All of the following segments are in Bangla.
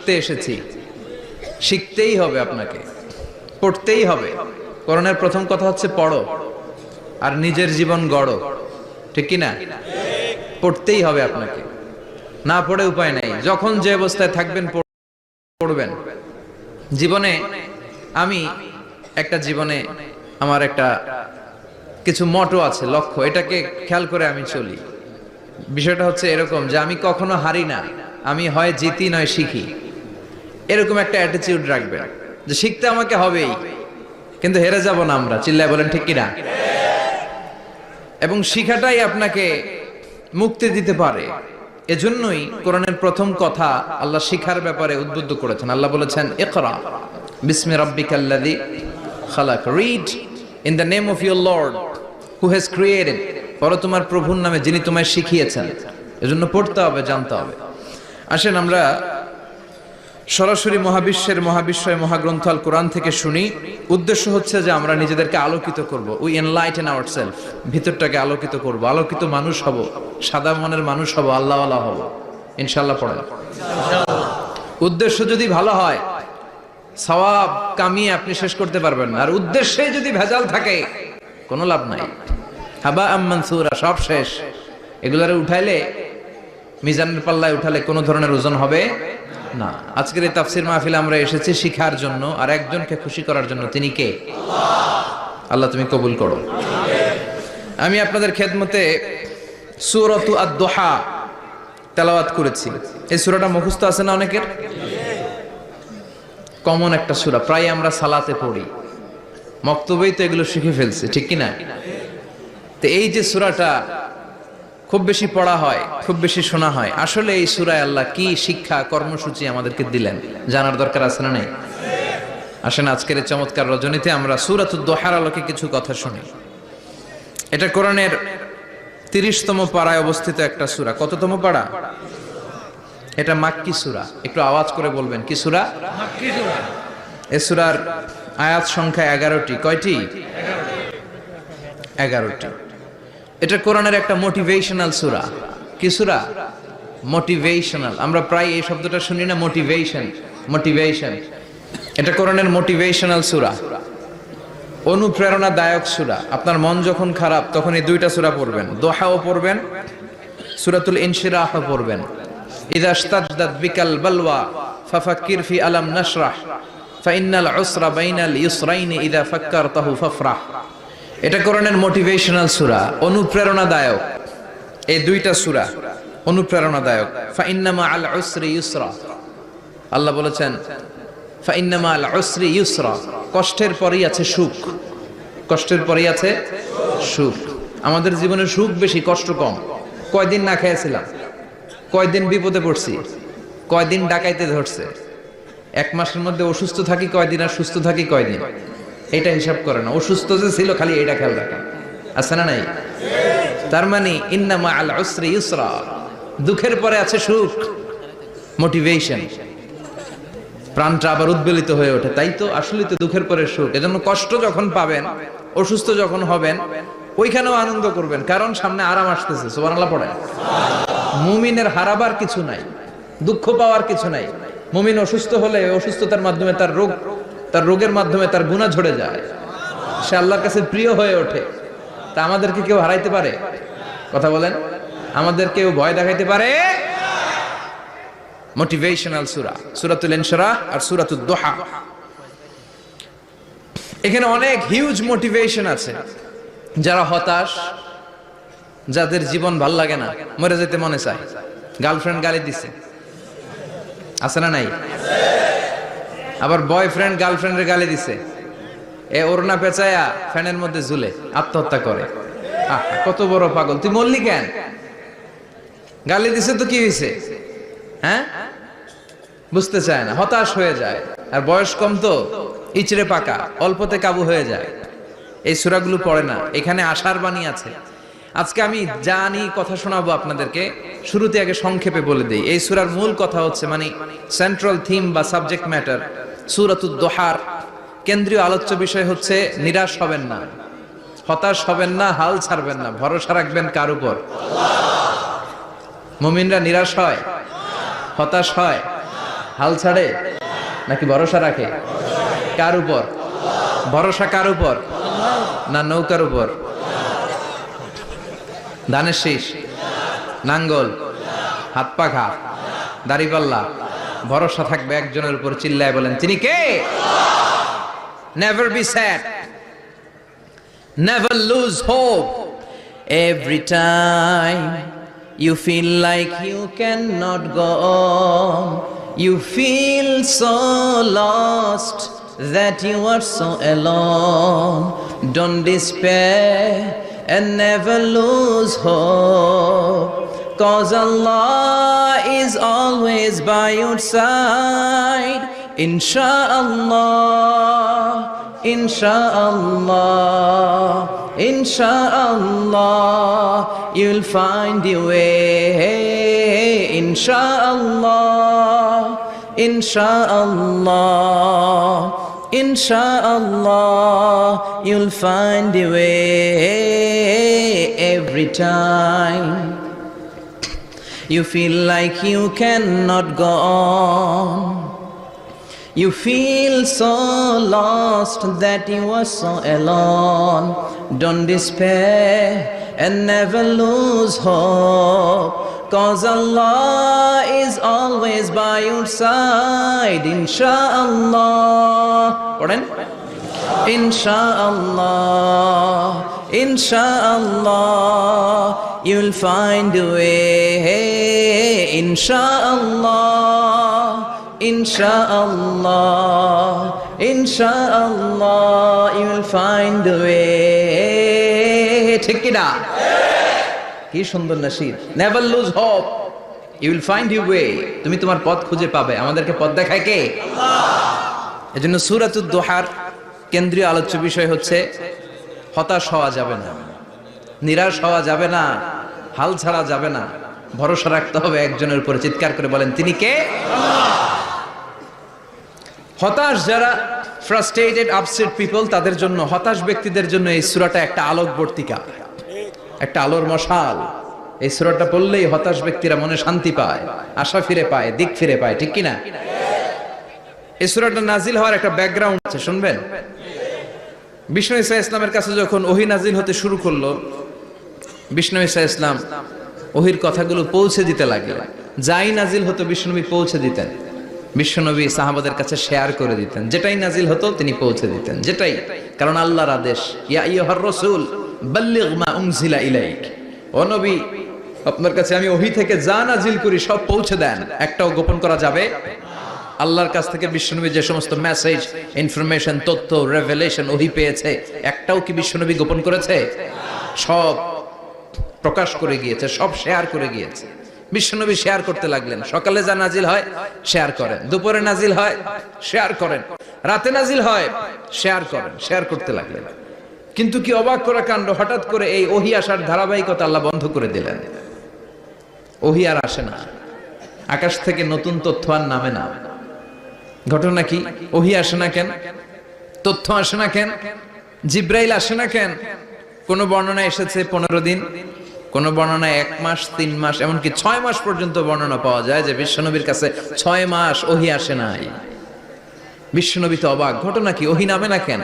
শিখতে এসেছি, শিখতেই হবে, আপনাকে পড়তেই হবে। কোরআনের প্রথম কথা হচ্ছে পড়ো আর নিজের জীবন গড়ো, ঠিক কি না? পড়তেই হবে আপনাকে, না পড়ে উপায় নাই। যখন যে অবস্থায় থাকবেন পড়বেন। জীবনে আমি আমার একটা কিছু মটো আছে, লক্ষ্য, এটাকে খেয়াল করে আমি চলি। বিষয়টা হচ্ছে এরকম যে আমি কখনো হারি না, আমি হয় জিতি নয় শিখি, এরকম একটা অ্যাটিটিউড রাখবেন যে শিখতে আমাকে হবেই, কিন্তু হেরে যাব না আমরা। চিল্লায় বলেন ঠিক কিনা? এবং শিখাটাই আপনাকে মুক্তি দিতে পারে। এজন্যই কোরআনের প্রথম কথা আল্লাহ শিখার ব্যাপারে উদ্বুদ্ধ করেছেন। আল্লাহ বলেছেন, ইকরা বিসমি রাব্বিকাল্লাযী খালাক, read in the name of your lord who has created, পড়ো তোমার প্রভুর নামে যিনি তোমায় শিখিয়েছেন। এজন্য পড়তে হবে, জানতে হবে। আসেন আমরা সরাসরি মহাবিশ্বয় মহাগ্রন্থ আল কোরআন থেকে শুনি। উদ্দেশ্য হচ্ছে যে আমরা নিজেদেরকে আলোকিত করব, উই এনলাইটেন আওয়ারসেলফ, ভিতরটাকে আলোকিত করব, আলোকিত মানুষ হব, সাদা মনের মানুষ হব, আল্লাহওয়ালা হব ইনশাআল্লাহ। পড়েন। উদ্দেশ্য যদি ভালো হয়, সওয়াব কামিয়ে আপনি শেষ করতে পারবেন না। আর উদ্দেশ্যে যদি ভেজাল থাকে, কোনো লাভ নাই। হাবা মানসুরা, সব শেষ। এগুলারে উঠাইলে, মিজানের পাল্লায় উঠালে কোনো ধরনের ওজন হবে না। আজকের এই তাফসীর মাহফিলে আমরা এসেছি শিখার জন্য আর একজনকে খুশি করার জন্য। তিনি কে? আল্লাহ তুমি কবুল করো। আমি আপনাদের খেদমতে সূরাতু আদ-দুহা তেলাওয়াত করেছি। এই সূরাটা মুখস্থ আছে না অনেকের? কমন একটা সূরা, প্রায় আমরা সালাতে পড়ি, মক্তবেই তো এগুলো শিখে ফেলছি, ঠিক কি না? তো এই যে সূরাটা খুব বেশি পড়া হয়, খুব বেশি শোনা হয়, আসলে এই সূরায় আল্লাহ কি শিক্ষা কর্মসূচি আমাদেরকে দিলেন জানার দরকার আছে না নাই? আসেন আজকের এই চমৎকার রজনীতে আমরা সূরাতুদ দুহার আলোকে কিছু কথা শুনি। এটা কোরআনের 30তম পারায় অবস্থিত একটা সূরা। কততম পারা? এটা মাক্কি সূরা। একটু আওয়াজ করে বলবেন, কি সূরা? মাক্কি সূরা। এই সূরার আয়াত সংখ্যা 11টি। কয়টি? 11টি। এটা কোরআনের একটা মোটিভেশনাল সূরা। কি সূরা? মোটিভেশনাল। আমরা প্রায় এই শব্দটা শুনি না, মোটিভেশন। এটা কোরআনের মোটিভেশনাল সূরা, অনুপ্রেরণাদায়ক সূরা। আপনার মন যখন খারাপ তখন এই দুইটা সূরা পড়বেন, দোহাও পড়বেন, সূরাতুল ইনশিরাহও পড়বেন। ইযা ইশতাদ্দাত বিকাল বালওয়া ফাফাক্কির ফি আলাম নাশরাহ ফাইন্নাল উসরা বাইনাল ইউসরাইনি ইযা ফাক্কারতাহু ফাফরাহ। এটা কোরআনের মোটিভেশনাল সূরা, অনুপ্রেরণাদায়ক। এই দুইটা সূরা অনুপ্রেরণাদায়ক। ফাইন্নামা আল উসরি ইউসরা, আল্লাহ বলেছেন ফাইন্নামা আল উসরি ইউসরা, কষ্টের পরেই আছে সুখ, কষ্টের পরেই আছে সুখ। আমাদের জীবনে সুখ বেশি, কষ্ট কম। কয়দিন না খেয়েছিলাম, কয়দিন বিপদে পড়ছি, কয়দিন ডাকাইতে ধরছে, এক মাসের মধ্যে অসুস্থ থাকি কয়দিন আর সুস্থ থাকি কয়দিন, এটা হিসাব করে না। অসুস্থ যে ছিল খালি এটা খেয়াল রাখেন, আছে না নাই? তার মানে ইন্নামা আল উসরি ইউসরা, দুঃখের পরে আছে সুখ, মোটিভেশন। প্রাণটা আবার উদ্বেলিত হয়ে ওঠে, তাই তো আসলে তো দুঃখের পরে সুখ। এজন্য কষ্ট যখন পাবেন, অসুস্থ যখন হবেন, ওইখানেও আনন্দ করবেন, কারণ সামনে আরাম আসতেছে। সুবহানাল্লাহ পড়েন। মুমিনের হারাবার কিছু নাই, দুঃখ পাওয়ার কিছু নাই। মুমিন অসুস্থ হলে অসুস্থতার মাধ্যমে তার রোগের মাধ্যমে তার গুনাহ ঝরে যায়, সে আল্লাহর কাছে প্রিয় হয়ে ওঠে। তা আমাদেরকে কেউ হারাইতে পারে? কথা বলেন, আমাদের কেউ ভয় দেখাইতে পারে? মোটিভেশনাল সূরা, সূরাতুল ইনশিরাহ আর সূরাতুদ দুহা। এখানে অনেক হিউজ মোটিভেশন আছে। যারা হতাশ, যাদের জীবন ভাল লাগে না, মরে যেতে মনে চায়, গার্লফ্রেন্ড গালি দিছে, আছে না নাই? আবার বয়ফ্রেন্ড গার্লফ্রেন্ডের গালি দিছে, এ ওড়না পেঁচায়া ফ্যানের মধ্যে ঝুলে আত্মহত্যা করে। কত বড় পাগল, তুই মরলি কেন? গালি দিছে তো কি হয়েছে? হ্যাঁ, বুঝতে চায় না, হতাশ হয়ে যায়। আর বয়স কম তো ইচড়ে পাকা, অল্পতে কাবু হয়ে যায়। এই সূরাগুলো পড়ে না। এখানে আশার বাণী আছে। আজকে আমি জানি কথা শোনাবো আপনাদেরকে, শুরুতে আগে সংক্ষেপে বলে দেই। এই সূরার মূল কথা হচ্ছে, মানে সেন্ট্রাল থিম বা সাবজেক্ট ম্যাটার সূরাতুদ দুহার কেন্দ্রীয় আলোচ্য বিষয় হচ্ছে নিরাশ হবেন না, হতাশ হবেন না, হাল ছাড়বেন না, ভরসা রাখবেন কার উপর? মুমিনরা নিরাশ হয়, হতাশ হয়, হাল ছাড়ে নাকি ভরসা রাখে? কার উপর ভরসা? কার উপর? না নৌকার উপর? ধানের শীষ, নাঙ্গল, হাত পাখা, দাড়িপাল্লা, ভরসা থাকবে একজনের উপর। চিল্লায় বলেন তিনি কে? Never be sad, never lose hope. Every time you feel like you cannot go on, you feel so lost that you are so alone. Don't despair and never lose hope, 'cause Allah is always by your side. Insha'Allah, Insha'Allah, Insha'Allah, you'll find your way. Insha'Allah, Insha'Allah, Insha'Allah, you'll find your way. Every time you feel like you cannot go on, you feel so lost that you are so alone. Don't despair and never lose hope, 'cause Allah is always by your side. Insha'Allah, pardon? Insha'Allah, Insha'Allah, you'll find a way. Insha'Allah, Insha'Allah, Insha'Allah, you'll find a way. ঠিক কি না? কি সুন্দর nasheed. Never lose hope, you will find your way. তুমি তোমার পথ খুঁজে পাবে। আমাদেরকে পথ দেখায় কে? আল্লাহ। এজন্য সূরাতুদ দুহার কেন্দ্রীয় আলোচ্য বিষয় হচ্ছে হতাশ হওয়া যাবে না, নিরাশ হওয়া যাবে না, হাল ছাড়া যাবে না, ভরসা রাখতে হবে একজনের উপর। চিৎকার করে বলেন তিনি কে? হতাশ যারা, ফ্রাস্ট্রেটেড আপসেট পিপল, তাদের জন্য, হতাশ ব্যক্তিদের জন্য এই সূরাটা একটা আলোকবর্তিকা, একটা আলোর মশাল। এই সূরাটা পড়লেই হতাশ ব্যক্তিরা মনে শান্তি পায়, আশা ফিরে পায়, দিক ফিরে পায়। ঠিক কিনা? এই সূরাটা নাজিল হওয়ার একটা ব্যাকগ্রাউন্ড আছে, শুনবেন। বিষ্ণু ঈসা ইসলামের কাছে যখন ওহী নাজিল হতে শুরু করলো, বিষ্ণু ঈসা ইসলাম ওহীর কথাগুলো পৌঁছে দিতে লাগলেন। যাই নাজিল হতো বিষ্ণুনবী পৌঁছে দিতেন। বিশ্বনবী সাহাবাদের কাছে শেয়ার করে দিতেন, যেটাই নাজিল হতো তিনি পৌঁছে দিতেন, যেটাই। কারণ আল্লাহর আদেশ, ইয়া আইয়ুহার রাসূল বাল্লিগ মা উনজিলা ইলাইক, ও নবী আপনার কাছে আমি ওহী থেকে যা নাজিল করি সব পৌঁছে দেন, একটাও গোপন করা যাবে। আল্লাহর কাছ থেকে বিশ্বনবী যে সমস্ত মেসেজ, ইনফরমেশন, তথ্য, রেভেলেশন ওহী পেয়েছে, একটাও কি বিশ্বনবী গোপন করেছে? সব প্রকাশ করে গিয়েছে, সব শেয়ার করে গিয়েছে। বিশ্বনবী শেয়ার করতে লাগলেন। সকালে যা নাজিল হয় শেয়ার করেন, দুপুরে নাজিল হয় শেয়ার করেন, রাতে নাজিল হয় শেয়ার করেন, শেয়ার করতে লাগলেন। কিন্তু কি অবাক করা কাণ্ড, হঠাৎ করে এই ওহী আসার ধারাবাহিকতা আল্লাহ বন্ধ করে দিলেন। ওহী আর আসে না, আকাশ থেকে নতুন তথ্য আর নামে না। ঘটনা কি? ওহী আসে না কেন? তথ্য আসে না কেন? জিব্রাইল আসে না কেন? কোন বর্ণনা এসেছে 15 দিন, কোন বর্ণনায় 1 মাস, 3 মাস, এমনকি 6 মাস পর্যন্ত বর্ণনা পাওয়া যায় যে বিশ্বনবীর কাছে 6 মাস ওহী আসে নাই। বিশ্বনবী তো অবাক, ঘটনা কি? ওহী নামে না কেন?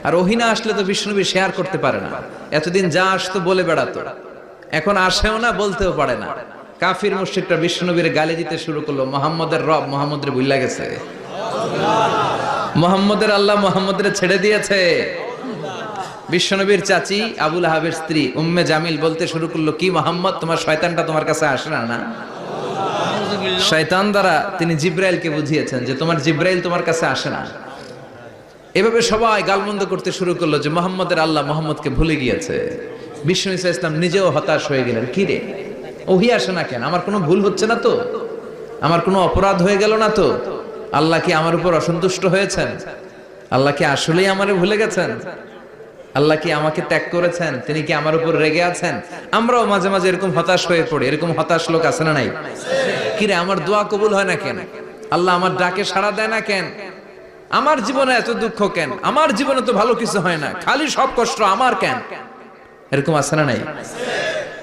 আর ওহী না আসলে তো বিশ্বনবী শেয়ার করতে পারে না। এতদিন যা আসতো বলে বেড়াতো, এখন আসেও না, বলতেও পারে না। কাফির মুশরিকরা বিশ্বনবীর গালি দিতে শুরু করলো, মুহাম্মদের রব মুহাম্মদরে ভুইলা গেছে, মুহাম্মদের আল্লাহ মুহাম্মদরে ছেড়ে দিয়েছে। বিশ্বনবীর চাচি আবু লাহাবের স্ত্রী উম্মে জামিল বলতে শুরু করলো, কি মুহাম্মদ, তোমার শয়তানটা তোমার কাছে আসে না? না, শয়তান দ্বারা তিনি জিব্রাইলকে বুঝিয়েছেন যে তোমার জিব্রাইল তোমার কাছে আসে না। এভাবে সবাই গালমন্দ করতে শুরু করলো যে মুহাম্মদের আল্লাহ মুহাম্মদকে ভুলে গিয়েছে। বিষ্ণু ঈসা ইসলাম নিজেও হতাশ হয়ে গেলেন। কি রে, ওহী আসে না কেন? আমার কোনো ভুল হচ্ছে না তো? আমার কোনো অপরাধ হয়ে গেল না তো? আল্লাহ কি আমার উপর অসন্তুষ্ট হয়েছেন? আল্লাহ কি আসলেই আমারে ভুলে গেছেন? আল্লাহ কি আমাকে ত্যাগ করেছেন? তিনি কি আমার উপর রেগে আছেন? আমরাও মাঝে মাঝে এরকম হতাশ হয়ে পড়ি। এরকম হতাশ লোক আছে না নাই? কি রে, আমার দোয়া কবুল হয় না কেন? আল্লাহ আমার ডাকে সাড়া দেয় না কেন? আমার জীবনে এত দুঃখ কেন? আমার জীবনে তো ভালো কিছু হয় না, খালি সব কষ্ট আমার কেন? এরকম আছে না নাই?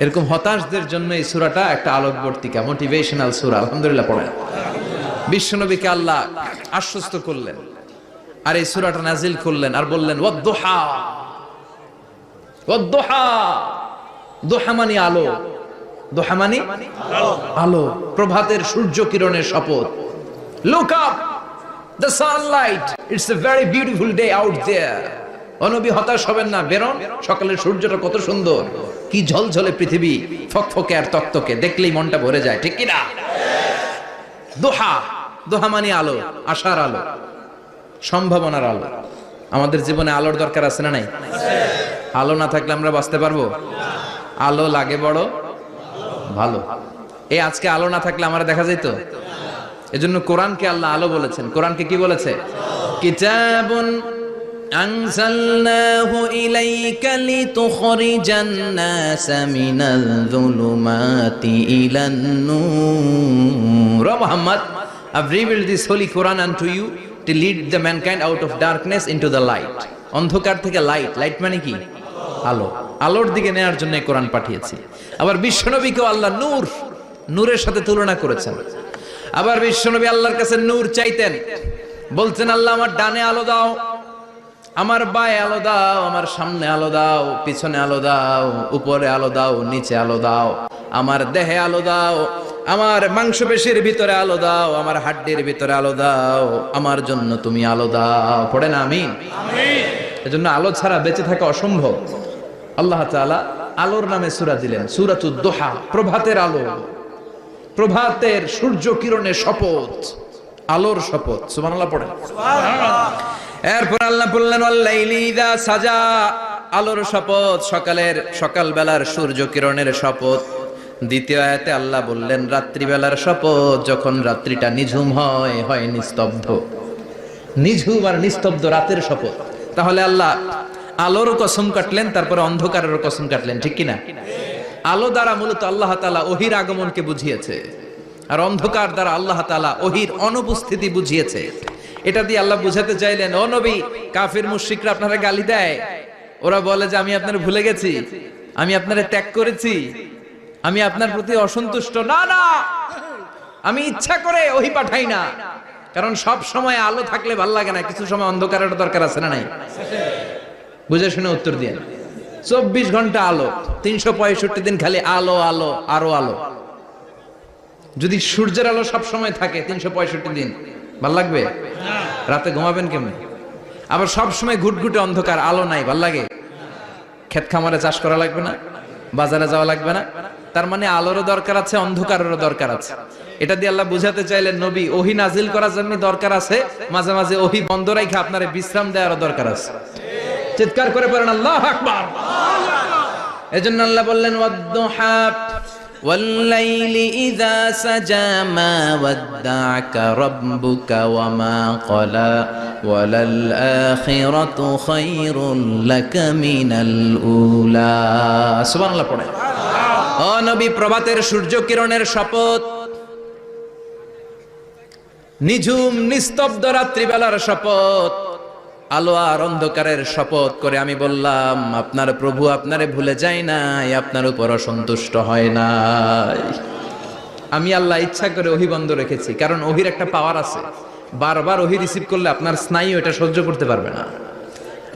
এরকম হতাশদের জন্য এই সূরাটা একটা আলোকবর্তিকা, মোটিভেশনাল সূরা। আলহামদুলিল্লাহ পড়েন। বিশ্বনবীকে আল্লাহ আশ্বস্ত করলেন, আর এই সূরাটা নাজিল করলেন, আর বললেন ওয়াদ-দুহা, ওয়াদ-দুহা। দুহা মানে আলো, দুহা মানে আলো, প্রভাতের সূর্য কিরণের শপথ। Look up, the sunlight, it's a very beautiful day out there. ও নবী, হতাশ হবেন না, বেরোন, সকালের সূর্যটা কত সুন্দর, কি ঝলঝলে পৃথিবী, ফকফকে আর তকতকে, দেখলেই মনটা ভরে যায়, ঠিক কি না? দোহা, দোহা মানে আলো, আশার আলো, সম্ভাবনার আলো। আমাদের জীবনে আলোর দরকার আছে না নাই? আলো না থাকলে আমরা বাঁচতে পারবো? আলো লাগে বড় ভালো। এই আজকে আলো না থাকলে আমরা দেখা যেত। এজন্য কোরআনকে আল্লাহ আলো বলেছেন। কোরআনকে কি বলেছে? কিতাবুন আনজালনাহু ইলাইকা লিতুখরিজান নাসা মিনাল যুলুমাতি ইলান নূর। ও Muhammad, I've revealed this holy Quran unto you to lead the mankind out of darkness into the light. অন্ধকার থেকে লাইট, লাইট মানে কি? আলো, আলোর দিকে নেয়ার জন্য এই কোরআন পাঠিয়েছি। আবার বিশ্বনবীকেও আল্লাহ নূর, নূরের সাথে তুলনা করেছেন। আবার বিশ্বনবী আল্লাহর কাছে নূর চাইতেন, বলতেন আল্লাহ আমার ডানে আলো দাও, আমার বায়ে আলো দাও, আমার সামনে আলো দাও, পিছনে আলো দাও, উপরে আলো দাও, নিচে আলো দাও, আমার দেহে আলো দাও, আমার মাংসপেশির ভিতরে আলো দাও, আমার হাড্ডির ভিতরে আলো দাও, আমার জন্য তুমি আলো দাও। পড়েন আমিন। এজন্য আলো ছাড়া বেঁচে থাকা অসম্ভব। আল্লাহ তাআলা আলোর নামে সূরা দিলেন, সূরাতুদ দুহা, প্রভাতের আলো, প্রভাতের সূর্য কিরণের শপথ, আলোর শপথ। সুবহানাল্লাহ পড়েন। এরপর আল্লাহ বললেন ওয়াল্লাইলি ইযা সাজা, আলোর শপথ, সকালের, সকালবেলার সূর্য কিরণের শপথ। দ্বিতীয় আয়াতে আল্লাহ বললেন রাত্রিবেলার শপথ, যখন রাত্রিটা নিঝুম হয়, হয় নিস্তব্ধ, নিঝুম আর নিস্তব্ধ রাতের শপথ। তাহলে আল্লাহ আলোর কসম কাটলেন, তারপরে অন্ধকারের কসম কাটলেন, ঠিক কিনা? আলো দ্বারা মূলত আল্লাহ তাআলা ওহির আগমনকে বুঝিয়েছে, আর অন্ধকার দ্বারা আল্লাহ তাআলা ওহির অনুপস্থিতি বুঝিয়েছে। এটা দিয়ে আল্লাহ বুঝাতে চাইলেন, ও নবী, কাফির মুশরিকরা আপনারা গালি দেয়, ওরা বলে যে আমি আপনার ভুলে গেছি, আমি আপনারে ত্যাগ করেছি, আমি আপনার প্রতি অসন্তুষ্ট। না না, আমি ইচ্ছা করে ওহি পাঠাই না, কারণ সব সময় আলো থাকলে ভাল লাগে না, কিছু সময় অন্ধকারের দরকার আছে না নাই? বুঝে শুনে উত্তর দিয়ে। 24 ঘন্টা আলো, 365 দিন খালি আলো, আলো, আরো আলো। যদি সূর্যের আলো সব সময় থাকে 365 দিন, ভাল লাগবে? রাতে ঘুমাবেন কেমন? আবার সব সময় ঘুটঘুটে অন্ধকার, আলো নাই, ভাল লাগে? ক্ষেত খামারে চাষ করা লাগবে না, বাজারে যাওয়া লাগবে না। তার মানে আলোরও দরকার আছে, অন্ধকারেরও দরকার আছে। এটা দিয়ে আল্লাহ বুঝাতে চাইলেন, নবী, ওহি নাজিল করার জন্য দরকার আছে, মাঝে মাঝে ওহি বন্ধ রাখা আপনার বিশ্রাম দেওয়ারও দরকার আছে। চিৎকার করে পড়েন আল্লাহু আকবার। এজন্য আল্লাহ বললেন ওয়াদ-দুহা ওয়াল-লাইলি ইযা সাজা মা ওয়াদ্দা'আকা রাব্বুকা ওয়া মা ক্বালা ওয়ালাল আখিরাতু খায়রুল লাকা মিনাল উলা। সুবহানাল্লাহ পড়ে। ও নবী, প্রভাতের সূর্য কিরণের শপথ, নিঝুম নিস্তব্ধ রাত্রিবেলার শপথ, আলো আর অন্ধকারের শপথ করে আমি বললাম, আপনার প্রভু আপনারে ভুলে যায় নাই, আপনার উপর অসন্তুষ্ট হয় নাই। আমি আল্লাহ ইচ্ছা করে ওহি বন্ধ রেখেছি, কারণ ওহির একটা পাওয়ার আছে, বারবার ওহি রিসিভ করলে আপনার স্নায়ু এটা সহ্য করতে পারবে না,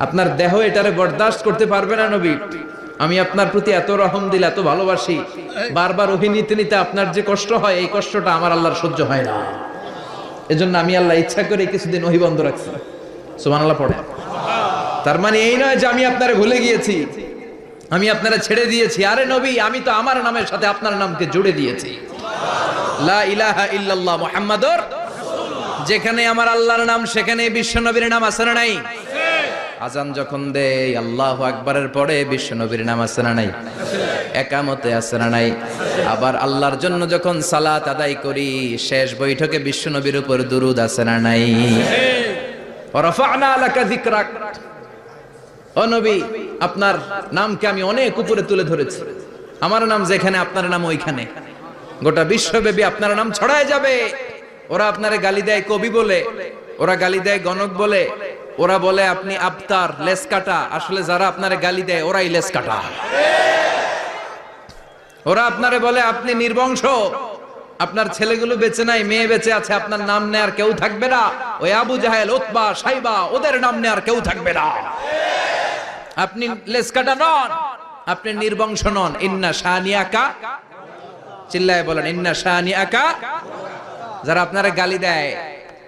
আপনার দেহ এটারে বরদাস্ত করতে পারবে না। নবী, আমি আপনার প্রতি এত রহম দিল, এত ভালোবাসি, বারবার ওহি নিতে নিতে আপনার যে কষ্ট হয়, এই কষ্টটা আমার আল্লাহর সহ্য হয় না। এজন্য আমি আল্লাহ ইচ্ছা করে কিছুদিন ওহি বন্ধ রাখছি। সুবহানাল্লাহ পড়ে। তার মানে এই নয় যে আমি আপনারে ভুলে গিয়েছি, আমি আপনারে ছেড়ে দিয়েছি। আরে নবী, আমি তো আমার নামের সাথে আপনার নামকে জুড়ে দিয়েছি, লা ইলাহা ইল্লাল্লাহ মুহাম্মাদুর রাসূলুল্লাহ। যেখানে আমার আল্লাহর নাম, সেখানে বিশ্ব নবীর নাম আছে না নাই? আজান যখন দেই আল্লাহু আকবারের পরে বিশ্ব নবীর নাম আছে না নাই? একামতে আছে না নাই? আবার আল্লাহর জন্য যখন সালাত আদায় করি, শেষ বৈঠকে বিশ্ব নবীর উপর দুরূদ আছে না নাই? রাফা'না লাকা যিকরাক। ও নবী, আপনার নামকে আমি অনেক উপরে তুলে ধরেছি, আমার নাম যেখানে আপনার নাম ওইখানে, গোটা বিশ্বব্যাপী আপনার নাম ছড়ায় যাবে। ওরা আপনারে গালি দেয় কবি বলে, ওরা গালি দেয় গণক বলে, ওরা বলে আপনি আবতার, লেস কাটা। আসলে যারা আপনারে গালি দেয় ওরাই লেস কাটা। ওরা আপনারে বলে আপনি নির্বংশ, আপনার ছেলেগুলো বেঁচে নাই, মেয়ে বেঁচে আছে, আপনার নাম নেয়ার কেউ থাকবে না। ওই আবু জাহেল, উতবা, সাইবা, ওদের নাম নেয়ার কেউ থাকবে না। আপনি লেসকাটা নন, আপনি নির্বংশ নন। ইন্না শানিয়াকা, চিল্লায় বলেন ইন্না শানিয়াকা। যারা আপনারা গালি দেয়,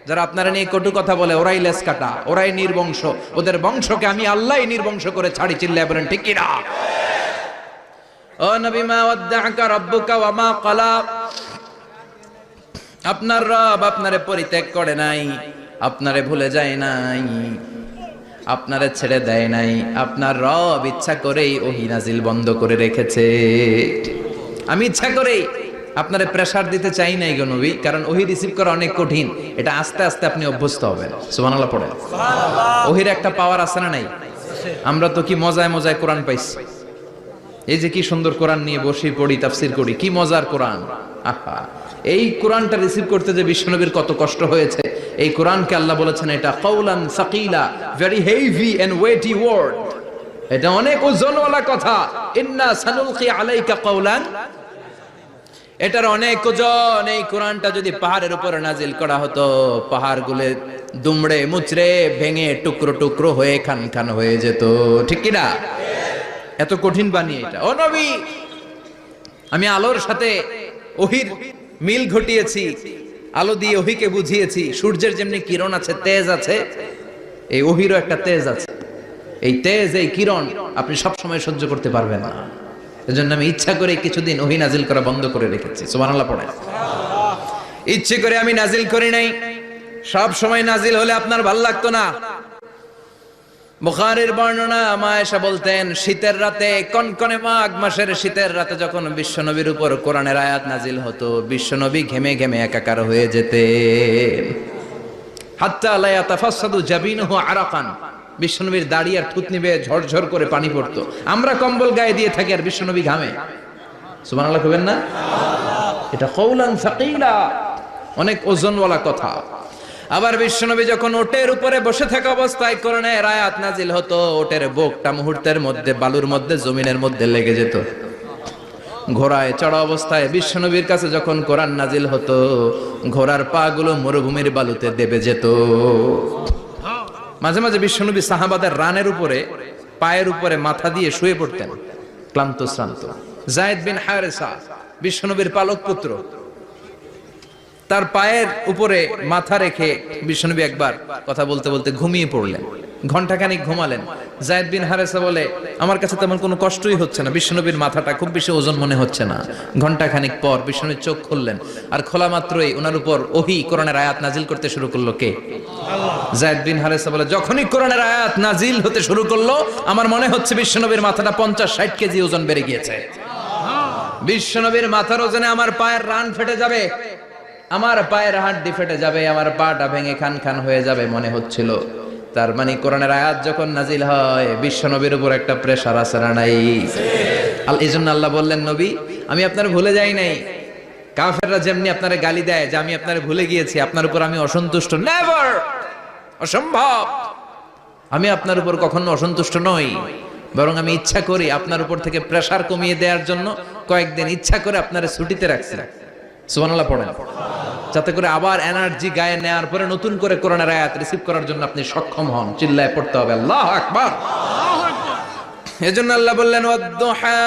যারা আপনারা নিয়ে কটু কথা বলে, ওরাই লেসকাটা, ওরাই নির্বংশ। ওদের বংশকে আমি আল্লাহই নির্বংশ করে ছাড়ি। চিল্লায় বলেন ঠিক কি না? ও নবী, মা ওয়াদ্দাআকা রাব্বুকা ওয়া মা ক্বালা। আপনার রব আপনারে পরিত্যাগ করে নাই, আপনারে ভুলে যায় নাই, আপনারে ছেড়ে দেয় নাই। আপনার রব ইচ্ছা করেই ওহী নাজিল বন্ধ করে রেখেছে। আমি ইচ্ছা করেই আপনারে প্রেসার দিতে চাই নাই গো নবী, কারণ ওহী রিসিভ করা অনেক কঠিন। এটা আস্তে আস্তে আপনি অভ্যস্ত হবেন। সুবহানাল্লাহ পড়েন। ওহীর একটা পাওয়ার আছে না নাই? আমরা তো কি মজায় মজায় কোরআন পাইছি। এই যে কি সুন্দর কোরআন নিয়ে বসি, পড়ি, তাফসীর করি, কি মজার কোরআন। আহা, এই কোরআনটা রিসিভ করতে যে বিশ্বনবীর কত কষ্ট হয়েছে। এই কোরআনকে আল্লাহ বলেছেন এটা কাউলান সাকিলা, very heavy and weighty word. এটা অনেক ওজনওয়ালা কথা। ইন্না সানুলকি আলাইকা কাউলান, এটার অনেক ওজন। এই কোরআনটা যদি পাহাড়ের উপরে নাজিল করা হতো, পাহাড়গুলো দুমড়ে মুচড়ে ভেঙে টুকরো টুকরো হয়ে খান খান হয়ে যেত। ঠিক কি না? এত কঠিন বানিয়ে এটা। ও নবী, আমি আলোর সাথে ওহীর মিল ঘটিয়েছি, আলো দিয়ে ওহীকে বুঝিয়েছি। সূর্যের যেমনি কিরণ আছে, তেজ আছে, এই ওহীরও একটা তেজ আছে। এই তেজ, এই কিরণ আপনি সব সময় সহ্য করতে পারবেন না। এজন্য আমি ইচ্ছা করে কিছুদিন ওহী নাজিল করা বন্ধ করে রেখেছি। সুবহানাল্লাহ পড়েন। ইচ্ছে করে আমি নাজিল করি নাই। সব সময় নাজিল হলে আপনার ভালো লাগতো না। বুখারীর বর্ণনা, মা আয়েশা বলতেন, শীতের রাতে, কনকনে মাঘ মাসের শীতের রাতে যখন বিশ্বনবীর উপর কোরআনের আয়াত নাজিল হতো, বিশ্বনবী ঘেমে ঘেমে একাকার হয়ে যেতেন। হাত্তা লা ইয়াতাফাসসাদু জাবিনুহু আরাকান, বিশ্বনবীর দাড়ি আর থুতনি বেয়ে ঝরঝর করে পানি পড়তো। আমরা কম্বল গায়ে দিয়ে থাকি আর বিশ্বনবী ঘামে। সুবহানাল্লাহ কইবেন না? এটা কাউলান সাকিলা, অনেক ওজনওয়ালা কথা। আবার বিশ্বনবী যখন ওটের উপরে বসে থাকা অবস্থায় কোরআনের আয়াত নাজিল হতো, ওটের বুকটা মুহূর্তের মধ্যে বালুর মধ্যে, জমিনের মধ্যে লেগে যেত। ঘোড়ায় চড়া অবস্থায় বিশ্বনবীর কাছে যখন কোরআন নাজিল হতো, ঘোড়ার পা গুলো মরুভূমির বালুতে দেবে যেত। মাঝে মাঝে বিশ্বনবী সাহাবাদের রানের উপরে, পায়ের উপরে মাথা দিয়ে শুয়ে পড়তেন, ক্লান্ত শ্রান্ত। যায়েদ বিন হারেসা, বিশ্বনবীর পালক পুত্র, তার পায়ের উপরে মাথা রেখে বিশ্বনবী একবার কথা বলতে বলতে ঘুমিয়ে পড়লেন। ঘন্টাখানিক ঘুমালেন। যায়েদ বিন হারেসা বলে, আমার কাছে তেমন কোনো কষ্টই হচ্ছে না, বিশ্বনবীর মাথাটা খুব বেশি ওজন মনে হচ্ছে না। ঘন্টাখানিক পর বিশ্বনবীর চোখ খুললেন, আর খোলা মাত্রই ওনার উপর ওহী কোরআনের আয়াত নাজিল করতে শুরু করলো। কে? যায়েদ বিন হারেসা বলে, যখনই কোরআনের আয়াত নাজিল হতে শুরু করলো, আমার মনে হচ্ছে বিশ্বনবীর মাথাটা 50-60 কেজি ওজন বেড়ে গিয়েছে। বিশ্বনবীর মাথার ওজনে আমার পায়ের রান ফেটে যাবে, আমার পায়ের হাড্ডি ফেটে যাবে, আমার পাটা ভেঙে খান খান হয়ে যাবে মনে হচ্ছিল। তার মানে কোরআনের আয়াত যখন নাজিল হয়, বিশ্বনবীর উপর একটা প্রেসার আছে না নাই? এই জন্য আল্লাহ বললেন, নবী আমি আপনার ভুলে যাই নাই। কাফেররা যেমনি আপনারে গালি দেয় যে আমি আপনারে ভুলে গিয়েছি, আপনার উপর আমি অসন্তুষ্ট, নেভার, অসম্ভব। আমি আপনার উপর কখনো অসন্তুষ্ট নই, বরং আমি ইচ্ছা করি আপনার উপর থেকে প্রেসার কমিয়ে দেওয়ার জন্য কয়েকদিন ইচ্ছা করে আপনারে ছুটিতে রাখছি। সুবহানাল্লাহ পড়েন, যাতে করে আবার এনার্জি গায়ে নেওয়ার পরে নতুন করে কোরআনের আয়াত রিসিভ করার জন্য আপনি সক্ষম হন। চিল্লায় পড়তে হবে আল্লাহু আকবার। এজন্য আল্লাহ বললেন, ওয়াদ-দুহা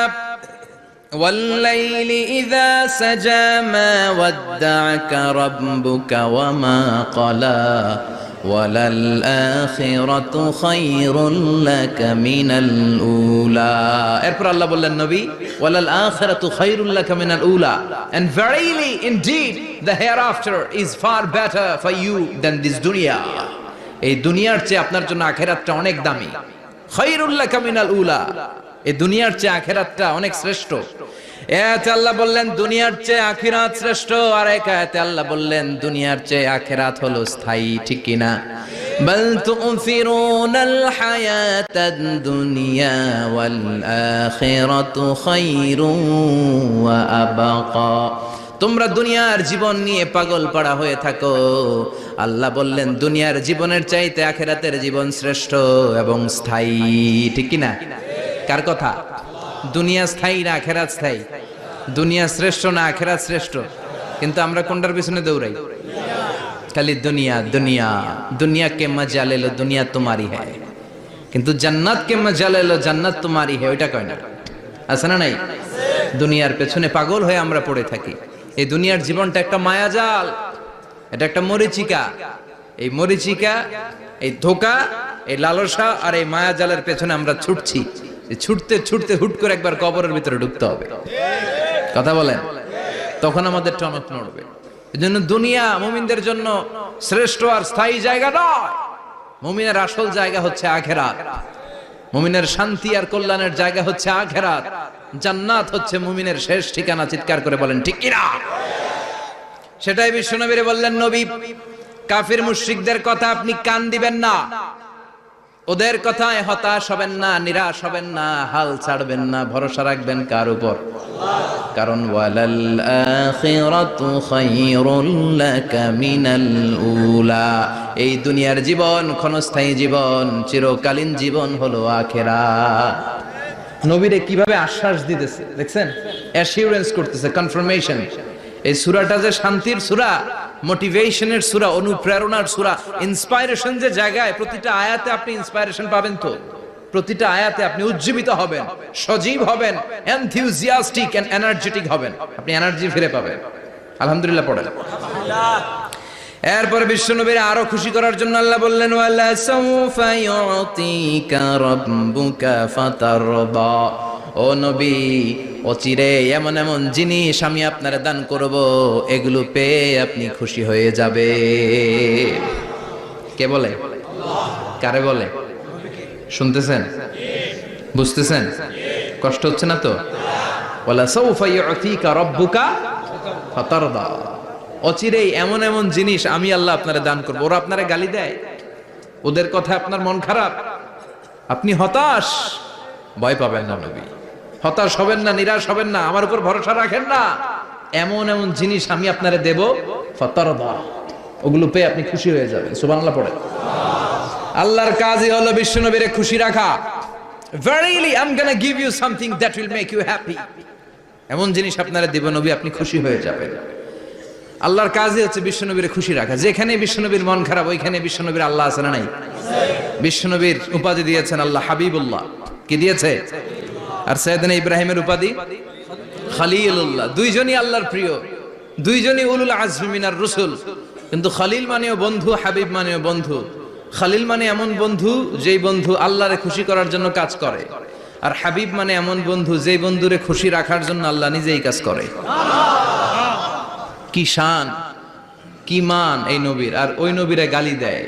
ওয়াল-লাইলি ইযা সাজা মা ওয়াদ্দা'আকা রাব্বুকা ওয়া মা ক্বালা ওয়ালাল আখিরাতু খায়রুল লাকা মিনাল উলা। এরপর আল্লাহ বললেন, নবী ওয়ালাল আখিরাতু খায়রুল লাকা মিনাল উলা, and verily indeed the hereafter is far better for you than this dunya. এই দুনিয়ার চেয়ে আপনার জন্য আখিরাতটা অনেক দামি। খায়রুল লাকা মিনাল উলা, এই দুনিয়ার চেয়ে আখিরাতটা অনেক শ্রেষ্ঠ। এতে আল্লাহ বললেন দুনিয়ার চেয়ে আখিরাত শ্রেষ্ঠ, আর এক আয়াতে আল্লাহ বললেন দুনিয়ার চেয়ে আখিরাত হলো স্থায়ী। ঠিক কি না? বাল তু'থিরুনাল হায়াতাদ দুনিয়া ওয়াল আখিরাতু খায়রুন ওয়া আবকা। তোমরা দুনিয়ার জীবন নিয়ে পাগল পাড়া হয়ে থাকো, আল্লাহ বললেন দুনিয়ার জীবনের চাইতে আখিরাতের জীবন শ্রেষ্ঠ এবং স্থায়ী। ঠিক কি না? কার কথা? দুনিয়া স্থায়ী না আখিরাত স্থায়ী? দুনিয়া শ্রেষ্ঠ না আখিরাত শ্রেষ্ঠ? কিন্তু আমরা কোনটার পিছনে দৌড়াই? খালি দুনিয়া দুনিয়া। দুনিয়া কে মজা লে লো, দুনিয়া তোমারি হ্যায়, কিন্তু জান্নাত কে মজা লে লো, জান্নাত তোমারি হ্যায়, ওইটা কয় না। আছে না নাই? দুনিয়ার পেছনে পাগল হয়ে আমরা পড়ে থাকি। এই দুনিয়ার জীবনটা একটা মায়াজাল, এটা একটা মরিচিকা। এই মরিচিকা, এই ধোঁকা, এই লালসা আর এই মায়াজালের পেছনে আমরা ছুটছি। ছুটতে ছুটতে হুট করে একবার কবরের ভিতরে ঢুকতে হবে। কথা বলেন, তখন আমাদের টনক নড়বে। এজন্য দুনিয়া মুমিনদের জন্য শ্রেষ্ঠ আর স্থায়ী জায়গা নয়। মুমিনের আসল জায়গা হচ্ছে আখিরাত। মুমিনের শান্তি আর কল্যাণের জায়গা হচ্ছে আখিরাত। জান্নাত হচ্ছে মুমিনের শেষ ঠিকানা। চিৎকার করে বলেন ঠিক কি না? সেটাই বিশ্বনবী বললেন, নবী কাফির মুশরিকদের কথা আপনি কান দিবেন না, ওদের কথায় হতাশ হবেন না, নিরাশ হবেন না, হাল ছাড়বেন না, ভরসা রাখবেন কার উপর? কারণ ওয়ালাল আখিরাতু খায়রুল লাকা মিনাল উলা, এই দুনিয়ার জীবন ক্ষণস্থায়ী জীবন, চিরকালীন জীবন হলো আখিরাত। নবীরে কিভাবে আশ্বাস দিতেছে দেখছেন, অ্যাসিউরেন্স করতেছে, কনফার্মেশন। এই সূরাটা যে শান্তির সূরা, মোটিভেশনের সূরা, অনুপ্রেরণার সূরা, ইন্সপাইরেশন যে জায়গায়, প্রতিটা আয়াতে আপনি ইন্সপাইরেশন পাবেন। তো প্রতিটা আয়াতে আপনি উজ্জীবিত হবেন, সজীব হবেন, এনথিউজিয়াস্টিক এন্ড এনার্জেটিক হবেন, আপনি এনার্জি ফিরে পাবেন। আলহামদুলিল্লাহ পড়েন। এরপর বিশ্বনবীর আরো খুশি করার জন্য আল্লাহ বললেন, ওয়ালা সাউফা ইউতিকা রাব্বুকা ফাতারদা, ও নবী অচিরে এমন এমন জিনিস আমি আপনারে দান করব, এগুলো পেয়ে আপনি খুশি হয়ে যাবে। কে বলে? কারে বলে? শুনতেছেন? বুঝতেছেন? কষ্ট হচ্ছে না তো? ওয়ালা সাউফা ইউতিকা রাব্বুকা ফাতারদা, অচিরেই এমন এমন জিনিস আমি আল্লাহ আপনারে দান করব। ওরা আপনারে গালি দেয়, ওদের কথা আপনার মন খারাপ, আপনি হতাশ, ভয় পাবেন না নবী, হতাশ হবেন না, নিরাশ হবেন না, আমার উপর ভরসা রাখেন না। এমন এমন জিনিস আমি আপনারে দেব, ফাতারদা, ওগুলো পেয়ে আপনি খুশি হয়ে যাবেন। সুবহানাল্লাহ পড়ে। আল্লাহর কাজই হলো বিশ্বনবীরে খুশি রাখা। Verily I'm gonna give you something that will make you happy, এমন জিনিস আপনারে দেব নবী, আপনি খুশি হয়ে যাবেন। আল্লাহর কাজই হচ্ছে বিশ্বনবীরে খুশি রাখা। যেখানে বিশ্বনবীর মন খারাপ, ওইখানে বিশ্বনবীর আল্লাহ আছে না নাই? বিশ্বনবীর উপাধি দিয়েছেন আল্লাহ হাবিবুল্লাহ। কি দিয়েছে? আর সাইয়েদনা ইব্রাহিমের উপাধি খলিলুল্লাহ। দুইজনই আল্লাহর প্রিয়, দুইজনই উলুল আজমি মিনার রাসূল। কিন্তু খলিল মানেও বন্ধু, হাবিব মানেও বন্ধু। খলিল মানে এমন বন্ধু যেই বন্ধু আল্লাহরে খুশি করার জন্য কাজ করে, আর হাবিব মানে এমন বন্ধু যেই বন্ধুরে খুশি রাখার জন্য আল্লাহ নিজেই কাজ করে। কি শান, কি মান এই নবীর, আর ওই নবীরে গালি দেয়।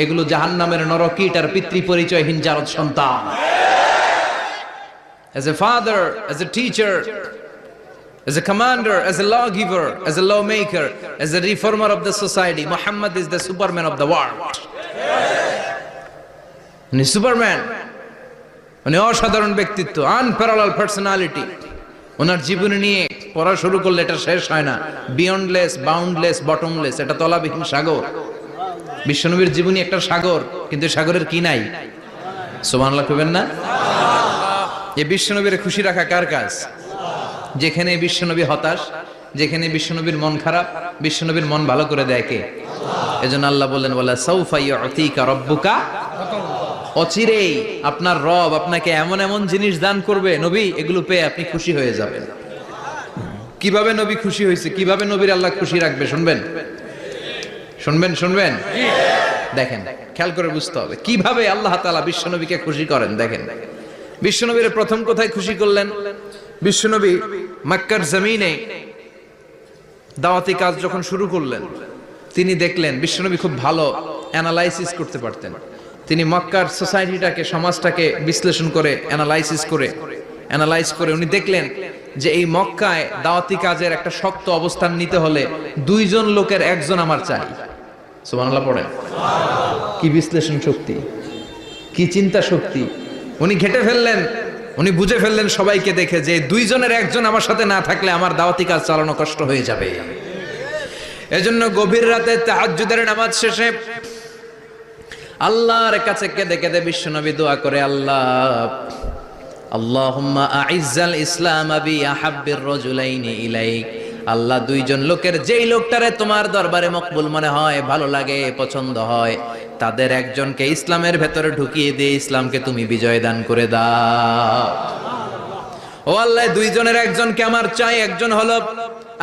এগুলো জাহান্নামের নরকীট আর পিতৃ পরিচয়হীন জারদ সন্তান। As a father, as a teacher, as a commander, as a lawgiver, as a lawmaker, as a reformer of the society, Muhammad is the Superman of the world. উনি সুপারম্যান, উনি অসাধারণ ব্যক্তিত্ব, আনপ্যারালাল পার্সোনালিটি। ওনার জীবনী নিয়ে পড়া শুরু করলে এটা শেষ হয় না। বিয়ন্ডলেস, বাউন্ডলেস, বটমলেস, এটা তলাবিহীন সাগর। বিশ্বনবীর জীবনী একটা সাগর, কিন্তু সাগরের কি নাই? সুবহানাল্লাহ কইবেন না? এই বিশ্বনবীর খুশি রাখা কার কাজ? যেখানে বিশ্বনবী হতাশ, যেখানে বিশ্বনবীর মন খারাপ, বিশ্বনবীর মন ভালো করে দেয় কে? এজন্য আল্লাহ বললেন, ওয়ালা সাউফা ইউতিকা রাব্বুকা, অচিরেই আপনার রব আপনাকে এমন এমন জিনিস দান করবে নবী, এগুলো পেয়ে আপনি খুশি হয়ে যাবেন। কিভাবে নবী খুশি হয়েছে, কিভাবে নবীর আল্লাহ খুশি রাখবে শুনবেন? শুনবেন? শুনবেন? দেখেন, খেয়াল করে বুঝতে হবে কিভাবে আল্লাহ তাআলা বিশ্বনবীকে খুশি করেন। দেখেন, বিশ্বনবীর প্রথম কোথায় খুশি করলেন? বিশ্বনবী মক্কার জমিনে দাওয়াতি কাজ যখন শুরু করলেন, তিনি দেখলেন বিশ্বনবী খুব ভালো অ্যানালাইসিস করতে পারতেন। তিনি মক্কার সোসাইটিটাকে, সমাজটাকে বিশ্লেষণ করে অ্যানালাইজ করে উনি দেখলেন যে এই মক্কায় দাওয়াতি কাজের একটা শক্ত অবস্থান নিতে হলে দুইজন লোকের একজন আমার চাই। সুবহানাল্লাহ পড়েন। কি বিশ্লেষণ শক্তি, কি চিন্তা শক্তি! উনি ঘেটে ফেললেন, উনি বুঝে ফেললেন সবাইকে দেখে যে দুইজনের একজন আমার সাথে না থাকলে আমার দাওয়াতি কাজ চালানো কষ্ট হয়ে যাবে। এজন্য গভীর রাতে তাহাজ্জুদের নামাজ শেষে আল্লাহর কাছে কেঁদে কেঁদে বিশ্বনবী দোয়া করে, আল্লাহুম্মা আইজ্জাল ইসলাম বি আহাব্বির রাজুলাইনি ইলাইক, আল্লাহ দুইজন লোকের যেই লোকটারে তোমার দরবারে মকবুল মনে হয়, ভালো লাগে, পছন্দ হয়, তাদের একজনকে ইসলামের ভেতরে ঢুকিয়ে দিয়ে ইসলামকে তুমি বিজয় দান করে দাও। ও আল্লাহ, দুইজনের একজনকে আমার চাই। একজন হলো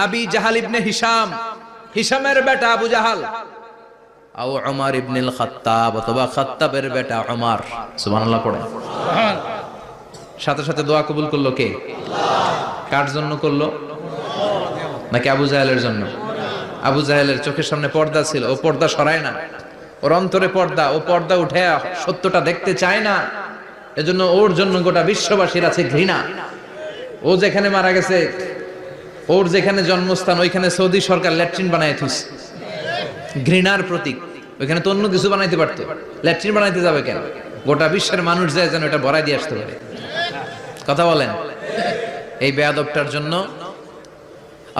আবি জাহাল ইবনে হিশাম, হিশামের বেটা আবু জাহাল, আও উমর ইবনুল খাত্তাব, অথবা খাত্তাবের বেটা উমর। সুবহানাল্লাহ পড়ে। সাথে সাথে দোয়া কবুল করলো কে? কার জন্য করলো? নাকি আবু জাহেলের জন্য? আবু জাহেলের চোখের সামনে পর্দা ছিল, ও পর্দা সরায় না। ওর অন্তরে পর্দা, ও পর্দা উঠে সত্যটা দেখতে চায় না। এজন্য ওর জন্য গোটা বিশ্ববাসীর আছে ঘৃণা। ও যেখানে মারা গেছে, ওর যেখানে জন্মস্থান, ওইখানে সৌদি সরকার ল্যাট্রিন বানায় থুইছে, ঘৃণার প্রতীক। ওইখানে তো অন্য কিছু বানাইতে পারতো, ল্যাট্রিন বানাইতে যাবে কেন? গোটা বিশ্বের মানুষ যায় যেন এটা ভরাই দিয়ে আসতে পারে। কথা বলেন। এই বেয়াদবটার জন্য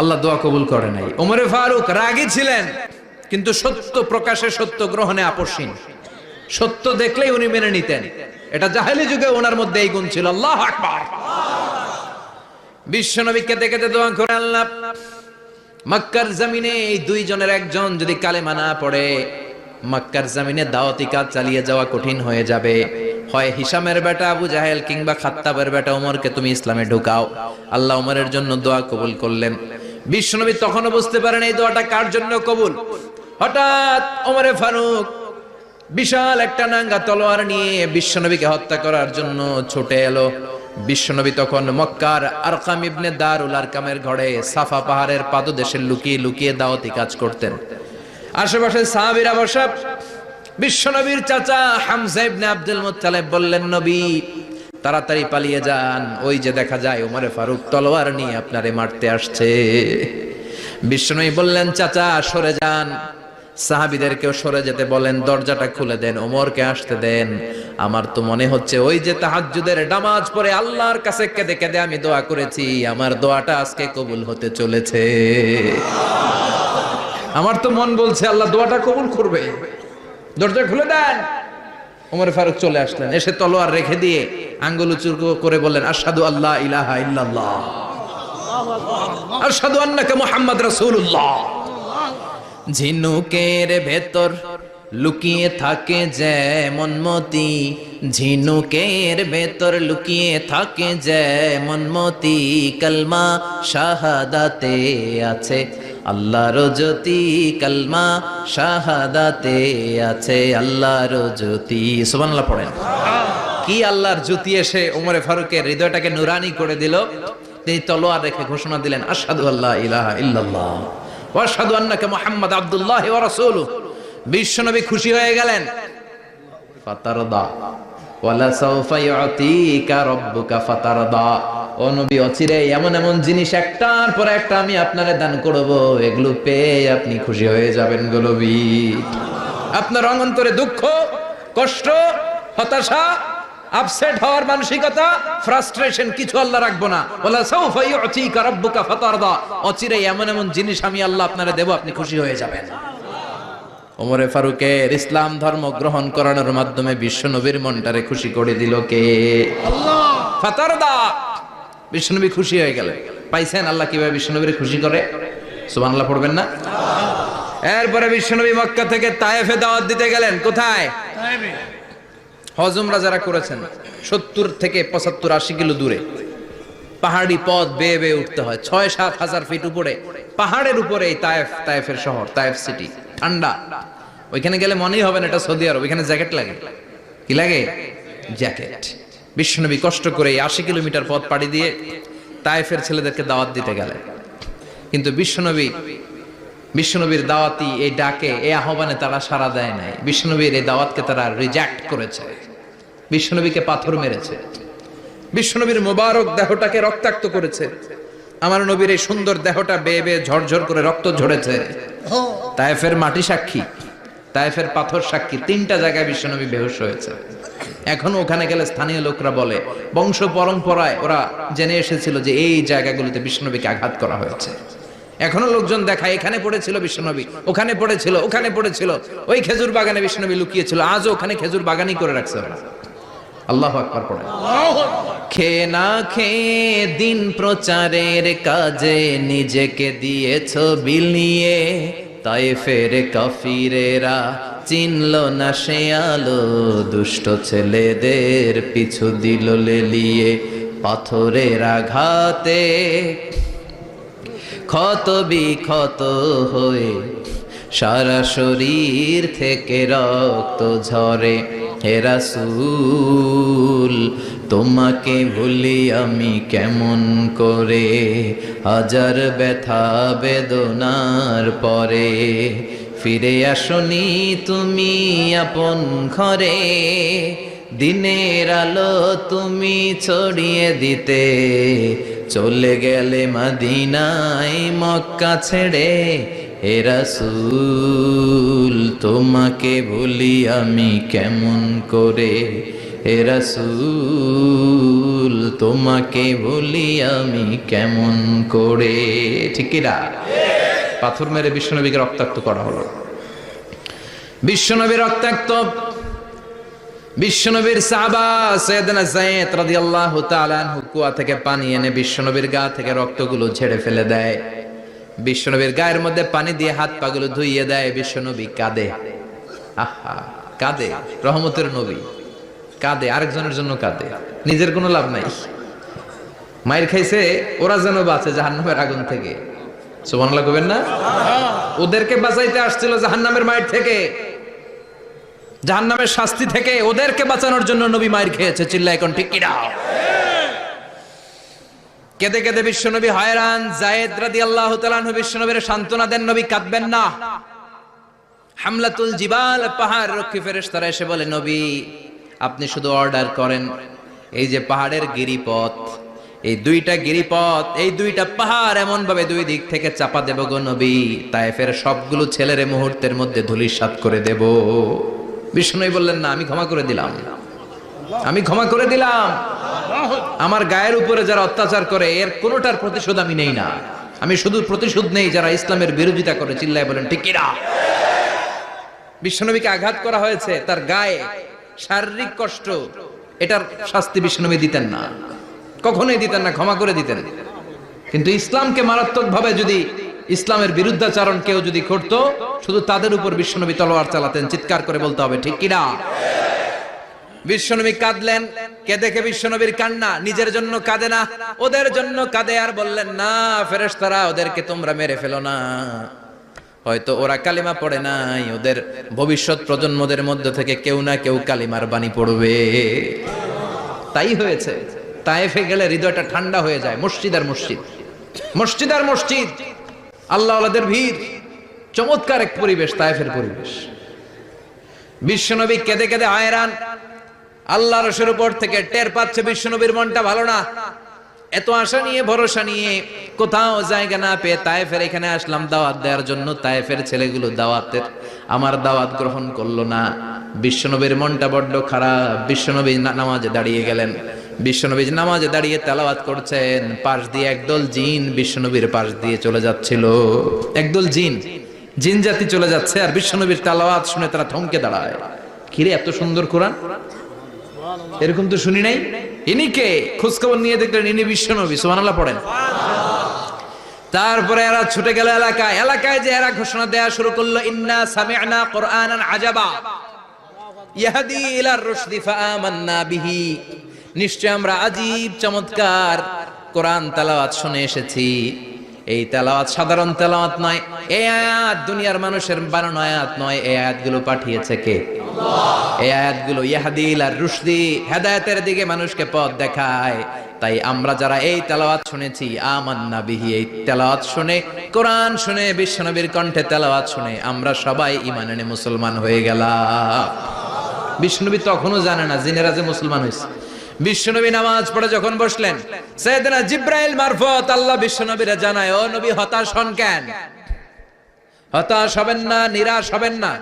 আল্লাহ দোয়া কবুল করে নাই। ওমরে ফারুক রাগী ছিলেন, কিন্তু সত্য প্রকাশে, সত্য গ্রহণে আপসহীন। সত্য দেখলেই উনি মেনে নিতেন। এটা জাহেলি যুগে ওনার মধ্যে এই গুণ ছিল। আল্লাহু আকবার। বিশ্বনবীকে দেখে দোয়া করে, আল্লাহ মক্কার জমিনে এই দুইজনের একজন যদি কালেমা না পড়ে, মক্কার জমিনে দাওয়াতি কাজ চালিয়ে যাওয়া কঠিন হয়ে যাবে। হয় হিশামের বেটা আবু জাহেল কিংবা খাত্তাবের বেটা ওমরকে তুমি ইসলামে ঢুকাও। আল্লাহ ওমরের জন্য দোয়া কবুল করলেন। বিশ্বনবী তখনও বুঝতে পারেন এই দোয়াটা কার জন্য কবুল। হঠাৎ ওমরে ফারুক বিশাল একটা নাঙ্গা তলোয়ার নিয়ে বিশ্বনবীকে হত্যা করার জন্য ছুটে এলো। বিশ্বনবী তখন মক্কার আরকাম ইবনে দারুল আরকামের ঘরে সাফা পাহাড়ের পাদদেশে লুকিয়ে লুকিয়ে দাওয়াতি কাজ করতেন। আশেপাশে সাহাবীরা বসা। বিশ্বনবীর চাচা হামজা ইবনে আব্দুল মুত্তালিব বললেন, নবী তাড়াতাড়ি পালিয়ে যান, ওই যে দেখা যায় ওমরে ফারুক তলোয়ার নিয়ে আপনারে মারতে আসছে। বিশ্বনবী বললেন, চাচা সরে যান, সাহাবীদেরকেও সরে যেতে বলেন, দরজাটা খুলে দেন, ওমরকে আসতে দেন। আমার তো মনে হচ্ছে ওই যে তাহাজ্জুদের নামাজ পড়ে আল্লাহর কাছে কেঁদে কেঁদে আমি দোয়া করেছি, আমার দোয়াটা আজকে কবুল হতে চলেছে। আমার তো মন বলছে আল্লাহ দোয়াটা কবুল করবে। দরজা খুলে দেন। ওমর ফারুক চলে আসলেন, এসে তলোয়ার রেখে দিয়ে আঙ্গুল উঁচু করে বললেন, আশহাদু আল্লা ইলাহা ইল্লাল্লাহ, আশহাদু আন্নাকা মুহাম্মাদ রাসূলুল্লাহ। ঝিনুকের ভেতর লুকিয়ে থাকে যেমন মতি, ঝিনুকের ভেতর লুকিয়ে থাকে যেমন মতি, কালমা শাহাদাতে আছে আল্লাহর জ্যোতি, কালমা শাহাদাতে আছে আল্লাহর জ্যোতি। সুবহানাল্লাহ পড়েন। কি আল্লাহর জ্যোতি এসে ওমরে ফারুকের হৃদয়টাকে নুরানি করে দিল। তিনি তলোয়ার রেখে ঘোষণা দিলেন, আশহাদু আল্লা ইলাহা ইল্লাল্লাহ ওয়া আশহাদু আন্নাকা মুহাম্মাদ আবদুল্লাহ ওয়া রাসূলুহু। বিশ্বনবী খুশি হয়ে গেলেন। ফাতারদা ওয়ালা সাউফা ইউতিকা রাব্বুকা ফাতারদা। ও নবী, অচিরে এমন এমন জিনিস একটার পর একটা আমি আপনারে দান করব, এগুলো পেয়ে আপনি খুশি হয়ে যাবেন গো নবী। আপনার অন্তরে দুঃখ, কষ্ট, হতাশা, আপসেট হওয়ার মানসিকতা, ফ্রাস্ট্রেশন কিছু আল্লাহ রাখবো না। ওয়ালা সাউফা ইউতিকা রাব্বুকা ফাতারদা। অচিরে এমন এমন জিনিস আমি আল্লাহ আপনারে দেব, আপনি খুশি হয়ে যাবেন। ওমরে ফারুকের ইসলাম ধর্ম গ্রহণ করানোর মাধ্যমে বিশ্বনবীর মনটারে খুশি করে দিল কে? আল্লাহ। ফাতারদা। বিশ্বনবী খুশি হয়ে গেলেন। পাইছেন আল্লাহ কিভাবে বিশ্বনবীরে খুশি করে? সুবহানাল্লাহ পড়বেন না? এরপরে বিশ্বনবী মক্কা থেকে তায়েফে দাওয়াত দিতে গেলেন। কোথায়? তায়েফে। হজ উমরা যারা করেছেন 70 থেকে 75 80 কিলো দূরে পাহাড়ি পথ বেয়ে বেয়ে উঠতে হয়। 6-7 হাজার ফিট উপরে পাহাড়ের উপরে এই তায়েফের শহর, তায়েফ সিটি। ঠান্ডা। ওইখানে গেলে মনেই হবে না এটা সৌদি আরব। ওইখানে জ্যাকেট লাগে। কি লাগে? জ্যাকেট। বিশ্বনবী কষ্ট করে 80 কিলোমিটার পথ পাড়ি দিয়ে তায়েফের ছেলেদেরকে দাওয়াত দিতে গেলেন। কিন্তু বিশ্বনবীর দাওয়াতি এই ডাকে, এই আহ্বানে তারা সাড়া দেয় নাই। বিশ্বনবীর এই দাওয়াতকে তারা রিজেক্ট করেছে। বিশ্বনবীকে পাথর মেরেছে। বিশ্বনবীর মোবারক দেহটাকে রক্তাক্ত করেছে। আমার নবীর এই সুন্দর দেহটা বেয়ে বেয়ে ঝরঝর করে রক্ত ঝরেছে। তায়েফের মাটি সাক্ষী, তায়েফের পাথর সাক্ষী। 3টা জায়গায় বিশ্বনবী বেহুশ হয়েছে। এখন ওখানে গেলে স্থানীয় লোকরা বলে, বংশ পরম্পরায় ওরা জেনে এসেছিল যে এই জায়গাগুলোতে বিশ্বনবীকে আঘাত করা হয়েছে। এখনো লোকজন দেখায়, এখানে পড়েছিল বিশ্বনবী, ওখানে পড়েছিল, ওখানে পড়েছিল, ওই খেজুর বাগানে বিশ্বনবী লুকিয়েছিল। আজও ওখানে খেজুর বাগানই করে রাখছে ওরা। আল্লাহু আকবার পড়েন। খেয়ে না খেয়ে দিন প্রচারের কাজে নিজেকে দিয়েছ বিলিয়ে, তায়েফের কাফিরেরা চিনল না সে আলো, দুষ্ট ছেলেদের পিছু দিল লেলিয়ে। পাথরের আঘাতে ক্ষত বিক্ষত হয়ে সারা শরীর থেকে রক্ত ঝরে। হে রাসূল তোমাকে ভুলি আমি কেমন করে, হাজার ব্যথা বেদনার পরে। ফিরে আসনি তুমি আপন ঘরে, দিনের আলো তুমি ছড়িয়ে দিতে। চলে গেলে মদিনায় মক্কা ছেড়ে। হে রাসূল তোমাকে ভুলি আমি কেমন করে, হে রাসূল তোমাকে ভুলি আমি কেমন করে। ঠিক কি না? পাথর মেরে বিশ্বনবীকে রক্তাক্ত করা হলো। বিশ্বনবী রক্তাক্ত। বিশ্বনবীর সাহাবা সাইয়েদনা যায়েদ রাদিয়াল্লাহু তাআলা আনহু কুয়া থেকে পানি এনে বিশ্বনবীর গা থেকে রক্তগুলো ঝেড়ে ফেলে দেয়। বিশ্বনবীর গায়ের মধ্যে পানি দিয়ে হাত পাগুলো ধুইয়ে দেয়। বিশ্বনবী কাঁদে, আহা কাঁদে। রহমতের নবী কাঁদে, আরেকজনের জন্য কাঁদে, নিজের কোনো লাভ নাই। মায়ের খাইছে, ওরা যেন বাঁচে জাহান্নামের আগুন থেকে। সুবহানাল্লাহ কইবেন না? ওদেরকে বাঁচাইতে আসছিল জাহান্নামের মায়ের থেকে, জাহান্নামের শাস্তি থেকে। ওদেরকে বাঁচানোর জন্য নবী মায়ের খেয়েছে। চিল্লা এখন ঠিক কি না? কেঁদে কেঁদে বিশ্বনবী হয়রান। যায়েদ রাদিয়াল্লাহু তাআলা আনহু বিশ্বনবীর সান্ত্বনা দেন, নবী কাঁদবেন না। হামলাতুল জিবাল, পাহাড় রক্ষী ফেরেশতারা এসে বলে, নবী আপনি শুধু অর্ডার করেন, এই যে পাহাড়ের গিরিপথ, এই দুইটা গিরিপথ, এই দুইটা পাহাড় এমন ভাবে দুই দিক থেকে চাপা দেব গো নবী, তায়েফের সবগুলো ছেলেরে মুহূর্তের মধ্যে ধূলিসাৎ করে দেব। বিষ্ণু বললেন, না আমি ক্ষমা করে দিলাম, আমি ক্ষমা করে দিলাম। আমার গায়ের উপরে যারা অত্যাচার করে এর কোনোটার প্রতিশোধ আমি নেই না। আমি শুধু প্রতিশোধ নেই যারা ইসলামের বিরোধিতা করে। চিল্লায় বলেন ঠিক কি না? বিশ্বনবীকে আঘাত করা হয়েছে, তার গায়ে শারীরিক কষ্ট, এটার শাস্তি বিশ্বনবী দিতেন না, কখনোই দিতেন না, ক্ষমা করে দিতেন। কিন্তু ইসলামকে মারাত্মক ভাবে যদি ইসলামের বিরুদ্ধাচরণ কেউ যদি করতো, শুধু তাদের উপর বিশ্বনবী তলোয়ার চালাতেন। চিৎকার করে বলতে হবে ঠিক কি না? বিশ্বনবী কাঁদলেন। কে দেখে বিশ্বনবীর কান্না, নিজের জন্য কাঁদে না, ওদের জন্য কাঁদে। আর বললেন, না ফেরেশতারা ওদেরকে তোমরা মেরে ফেলো না, হয়তো ওরা কালিমা পড়ে নাই, ওদের ভবিষ্যৎ প্রজন্মদের মধ্যে থেকে কেউ না কেউ কালিমার বাণী পড়বে। তাই হয়েছে। তায়েফে গেলে হৃদয়টা ঠান্ডা হয়ে যায়। মসজিদ আর মসজিদ, মসজিদ আর মসজিদ, আল্লাহ ওয়ালাদের ভিড়, চমৎকার এক পরিবেশ তায়েফের পরিবেশ। বিশ্বনবী কেঁদে কেঁদে হয়রান। আল্লাহ রসুলের উপর থেকে টের পাচ্ছে বিশ্বনবীর মনটা ভালো না। এত আশা নিয়ে ভরসা নিয়ে কোথাও জায়গা না পেয়ে তায়েফের এখানে আসলাম দাওয়াত দেওয়ার জন্য। তায়েফের ছেলেগুলো দাওয়াতের আমার দাওয়াত গ্রহণ করলো না। বিশ্বনবীর মনটা বড্ড খারাপ। বিশ্বনবী নামাজে দাঁড়িয়ে গেলেন। বিশ্বনবী নামাজে দাঁড়িয়ে তেলাওয়াত করছেন, পাশ দিয়ে একদল জিন বিশ্বনবীর পাশ দিয়ে চলে যাচ্ছিল। একদল জিন, জিন জাতি চলে যাচ্ছে, আর বিশ্বনবীর তেলাওয়াত শুনে তারা থমকে দাঁড়ায়। কিরে এত সুন্দর কোরআন, এরকম তো শুনি নাই। ইনি কে? খোঁজখবর নিয়ে দেখলেন ইনি বিশ্বনবী। সুবহানাল্লাহ পড়েন। তারপরে এরা ছুটে গেল এলাকায়। এলাকায় যে এরা ঘোষণা দেয়া শুরু করলো, ইন্না সামি'না কুরআনান আজাবা ইয়াহদি ইলার রুশদি ফাআমান্না বিহি। নিশ্চয় আমরা আজীব চমৎকার কোরআন তেলাওয়াত শুনে এসেছি। এই তেলাওয়াত সাধারণ তেলাওয়াত নয়, এই আয়াত দুনিয়ার মানুষের বানানো আয়াত নয়। এই আয়াতগুলো পাঠিয়েছে কে? আল্লাহ। এই আয়াতগুলো ইয়াহদি ইলার রুশদি, হেদায়েতের দিকে মানুষকে পথ দেখায়। তাই আমরা যারা এই তেলাওয়াত শুনেছি, আমান্না বিহি, এই তেলাওয়াত শুনে, কোরআন শুনে, বিশ্বনবীর কণ্ঠে তেলাওয়াত শুনে আমরা সবাই ঈমান এনে মুসলমান হয়ে গেলাম। বিশ্বনবী তখনও জানে না জিনেরা যে মুসলমান হয়েছে। বিশ্বনবী নামাজ পড়ে যখন বসলেন, সাইয়েদনা জিব্রাইল মারফত আল্লাহ বিশ্বনবীরে জানায়, ও নবী হতাশ হন কেন? হতাশ হবেন না, নিরাশ হবেন না,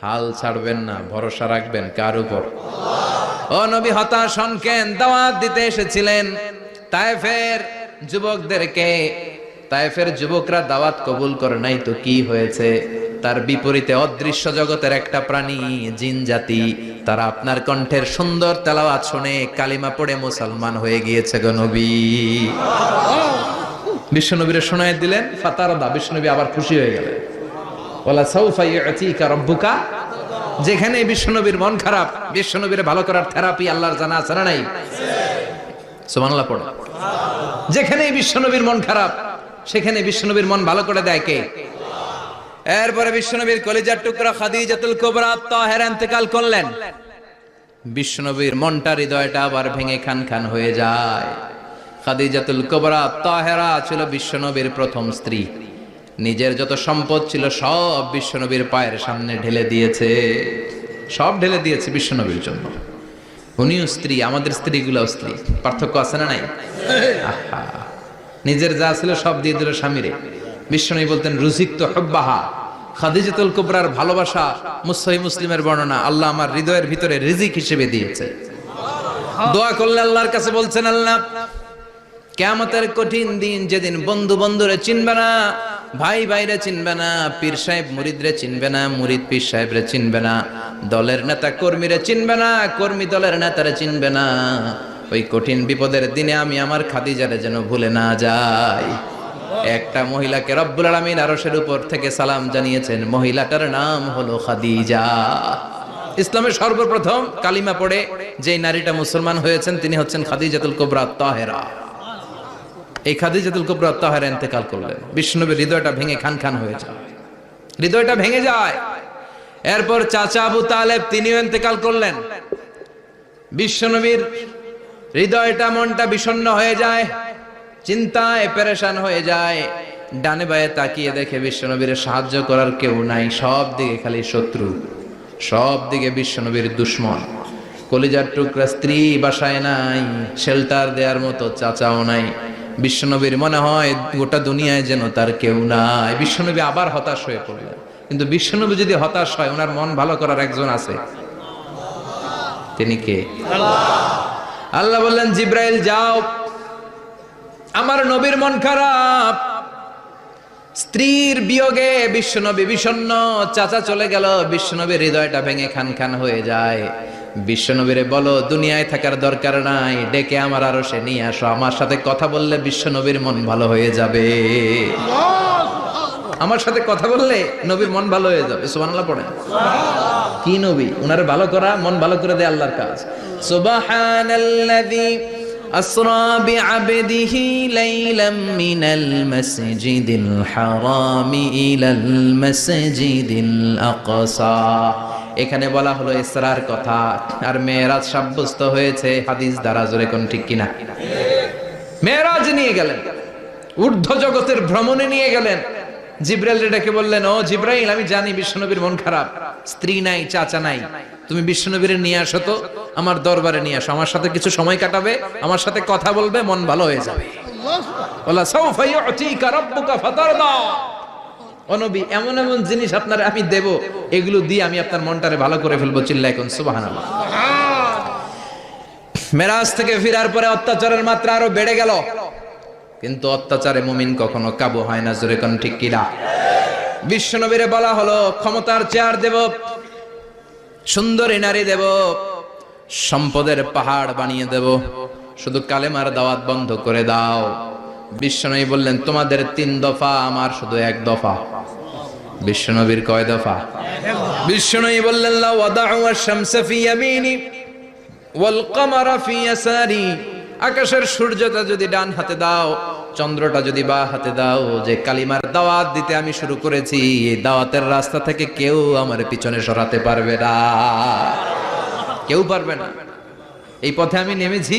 হাল ছাড়বেন না, ভরসা রাখবেন কার উপর? আল্লাহ। ও নবী হতাশ হন কেন? দাওয়াত দিতে এসেছিলেন তায়েফের যুবকদেরকে। তায়েফের যুবকরা দাওয়াত কবুল করে নাই তো কি হয়েছে? তার বিপরীতে অদৃশ্য জগতের একটা প্রাণী জিন জাতি, তারা আপনার কণ্ঠের সুন্দর তেলাওয়াত শুনে কালিমা পড়ে মুসলমান হয়ে গিয়েছে গো নবী। বিশ্বনবীরে শোনায় দিলেন, ফাতারদা, বিশ্বনবী আবার খুশি হয়ে গেলেন। ওয়ালা সাউফা ইউতিকা রাব্বুকা, যেখানে বিশ্বনবীর মন খারাপ, বিশ্বনবীরে ভালো করার থেরাপি আল্লাহর জানা আছে না নাই? সুবহানাল্লাহ পড়ো। যেখানে বিশ্বনবীর মন খারাপ, সেখানে বিশ্বনবীর মন ভালো করে দেয় কে? এরপরে বিশ্বনবীর কলিজার টুকরা খাদিজাতুল কুবরা তাহেরা ইন্তেকাল করলেন। বিশ্বনবীর মনটা, হৃদয়টা আবার ভেঙে খান খান হয়ে যায়। খাদিজাতুল কুবরা তাহেরা ছিল বিশ্বনবীর প্রথম স্ত্রী। নিজের যত সম্পদ ছিল সব বিশ্বনবীর পায়ের সামনে ঢেলে দিয়েছে, সব ঢেলে দিয়েছে বিশ্বনবীর জন্য। উনিও স্ত্রী, আমাদের স্ত্রীগুলোও স্ত্রী, পার্থক্য আছে না নাই? আহা, নিজের যা ছিল সব দিয়ে দিল স্বামীরে। বিশ্বনবী বলতেন রুজিকত হুব্বাহা, খাদিজাতুল কুবরার ভালোবাসা সহিহ মুসলিমের বর্ণনা, আল্লাহ আমার হৃদয়ের ভিতরে রিজিক হিসেবে দিয়েছে। দোয়া করলে আল্লাহর কাছে বলছেন, আল্লাহ কিয়ামতের কঠিন দিন, যেদিন বন্ধু বন্ধুরে চিনবে না, ভাই ভাইরে চিনবে না, পীর সাহেব মুরিদরে চিনবে না, মুরিদ পীর সাহেবরে চিনবে না, দলের নেতা কর্মীরে চিনবে না, কর্মী দলের নেতারে চিনবে না, ওই কঠিন বিপদের দিনে আমি আমার খাদিজারে যেন ভুলে না যাই। একটা মহিলাকে রব্বুল আলামিন আরশের উপর থেকে সালাম জানিয়েছেন, মহিলাটার নাম হলো খাদিজা। ইসলামের সর্বপ্রথম কালিমা পড়ে যে নারীটা মুসলমান হয়েছেন তিনি হচ্ছেন খাদিজাতুল কুবরা তাহেরা। এই খাদিজাতুল কুবরা তাহেরা ইন্তেকাল করলেন। বিশ্বনবীর হৃদয়টা ভেঙে খান খান হয়ে যায়, হৃদয়টা ভেঙে যায়। এরপর চাচা আবু তালেব তিনিও ইন্তেকাল করলেন। বিশ্বনবীর হৃদয়টা, মনটা বিষণ্ণ হয়ে যায়, চিন্তায় পেরেশান হয়ে যায়। ডানে বায়ে তাকিয়ে দেখে বিশ্বনবীর সাহায্য করার কেউ নাই, সব দিকে খালি শত্রু, সব দিকে বিশ্বনবীর দুশ্মন। কলিজার টুকরা স্ত্রী বাসায় নাই, শেল্টার দেওয়ার মতো চাচাও নাই। বিশ্বনবীর মনে হয় গোটা দুনিয়ায় যেন তার কেউ নাই। বিশ্বনবী আবার হতাশ হয়ে পড়লেন। কিন্তু বিশ্বনবী যদি হতাশ হয়, ওনার মন ভালো করার একজন আছে, তিনি কে? আল্লাহ বললেন, জিব্রাইল যাও, আমার নবীর মন খারাপ, স্ত্রীর বিয়োগে বিশ্বনবী বিষণ্ণ, চাচা চলে গেল, বিশ্বনবীর হৃদয়টা ভেঙে খান খান হয়ে যায়। বিশ্বনবীরে বলো দুনিয়ায় থাকার দরকার নাই, ডেকে আমার আরশে নিয়ে আসো, আমার সাথে কথা বললে বিশ্বনবীর মন ভালো হয়ে যাবে। আমার সাথে কথা বললে নবীর মন ভালো হয়ে যাবে। সুবহানাল্লাহ পড়েন। কি নবী, উনারে ভালো করা, মন ভালো করে দেয় আল্লাহর কাজ। সুবহানাল্লাযী أسرى بعبده ليلا من المسجد الحرام إلى المسجد الأقصى। এখানে বলা হলো ইসরার কথা, আর মেরাজ সাব্যস্ত হয়েছে হাদিস দ্বারা। জোরে কোন ঠিক কিনা? মেরাজ নিয়ে গেলেন, ঊর্ধ্ব জগতের ভ্রমণে নিয়ে গেলেন। জিব্রাইল ডেকে বললেন, ও জিব্রাইল, আমি জানি বিশ্বনবীর মন খারাপ, স্ত্রী নাই, চাচা নাই, তুমি বিশ্বনবীর নিয়ে আসো তো, আমার দরবারে নিয়ে আসো, আমার সাথে কিছু সময় কাটাবে, আমার সাথে কথা বলবে, মন ভালো হয়ে যাবে। ওয়ালা সাউফা ইউতিকা রাব্বুকা ফাতারদা। ও নবী, এমন এমন জিনিস আপনারে আমি দেব, এগুলো দিয়ে আমি আপনার মনটারে ভালো করে ফেলবো। চিল্লায় কোন সুবহানাল্লাহ। মেরাজ থেকে ফিরার পরে অত্যাচারের মাত্রা আরো বেড়ে গেল, কিন্তু অত্যাচারে মুমিন কখনো কাবু হয় না। জোরে কোন ঠিক কিনা? বিশ্বনবীরে বলা হলো, ক্ষমতার চেয়ার দেব, সুন্দরী নারী দেব, সম্পদের পাহাড় বানিয়ে দেব, শুধু কালেমার দাওয়াত বন্ধ করে দাও। বিশ্বনবী বললেন, তোমাদের 3 দফা, আমার শুধু 1 দফা। বিশ্বনবীর কয় দফা? বিশ্বনবী বললেন, লা ওয়াদাউ আশ-শামসা ফি ইয়ামিনি ওয়াল কামারা ফি ইয়াসারি। আকাশের সূর্যটা যদি ডান হাতে দাও, চন্দ্রটা যদি বাঁ হাতে দাও, যে কালিমার দাওয়াত দিতে আমি শুরু করেছি, এই দাওয়াতের রাস্তা থেকে কেউ আমার পিছনে সরাতে পারবে না, কেউ পারবে না। এই পথে আমি নেমেছি,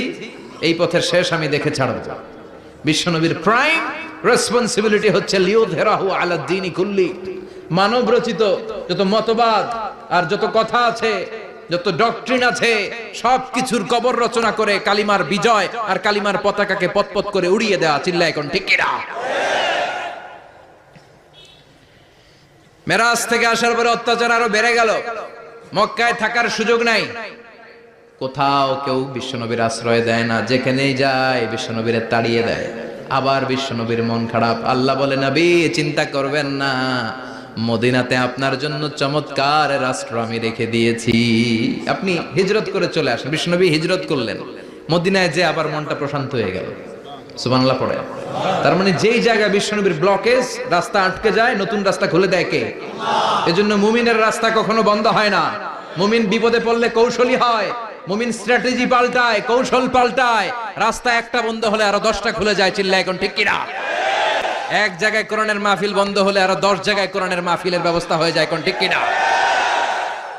এই পথের শেষ আমি দেখে ছাড়ব। বিশ্বনবীর প্রাইম রেসপন্সিবিলিটি হচ্ছে লিউযহিরাহু আলা দ্বীনি কুল্লি। মানব রচিত যত মতবাদ আর যত কথা আছে, যত ডক্ট্রিন আছে, সবকিছুর কবর রচনা করে কালিমার বিজয় আর কালিমার পতাকাকে পতপত করে উড়িয়ে দেওয়া। চিল্লায় এখন ঠিক কিনা? মেরাজ থেকে আসার পরে অত্যাচার আরো বেড়ে গেল, মক্কায় থাকার সুযোগ নাই, কোথাও কেউ বিশ্বনবীর আশ্রয় দেয় না, যেখানেই যায় বিশ্বনবীরে তাড়িয়ে দেয়। আবার বিশ্বনবীর মন খারাপ। আল্লাহ বলে, নবী চিন্তা করবেন না, মদিনাতে আপনার জন্য চমৎকার রাষ্ট্র আমি রেখে দিয়েছি, আপনি হিজরত করে চলে আসেন। বিশ্বনবী হিজরত করলেন, মদিনায় যে আবার মনটা প্রশান্ত হয়ে গেল। সুবহানাল্লাহ পড়ে। তার মানে যেই জায়গায় বিশ্বনবীর ব্লকেজ, রাস্তা আটকে যায়, নতুন রাস্তা খুলে দেয় কে? এজন্য মুমিনের রাস্তা কখনো বন্ধ হয় না। মুমিন বিপদে পড়লে কৌশলী হয়, মুমিন স্ট্র্যাটেজি পাল্টায়, কৌশল পাল্টায়। রাস্তা একটা বন্ধ হলে আরো 10টা খুলে যায়। চিল্লায় এখন ঠিক কিনা? এক জায়গায় কোরআনের মাহফিল বন্ধ হলে আরো 10 জায়গায় কোরআনের মাহফিলের ব্যবস্থা হয়ে যায়। কোন ঠিক কিনা?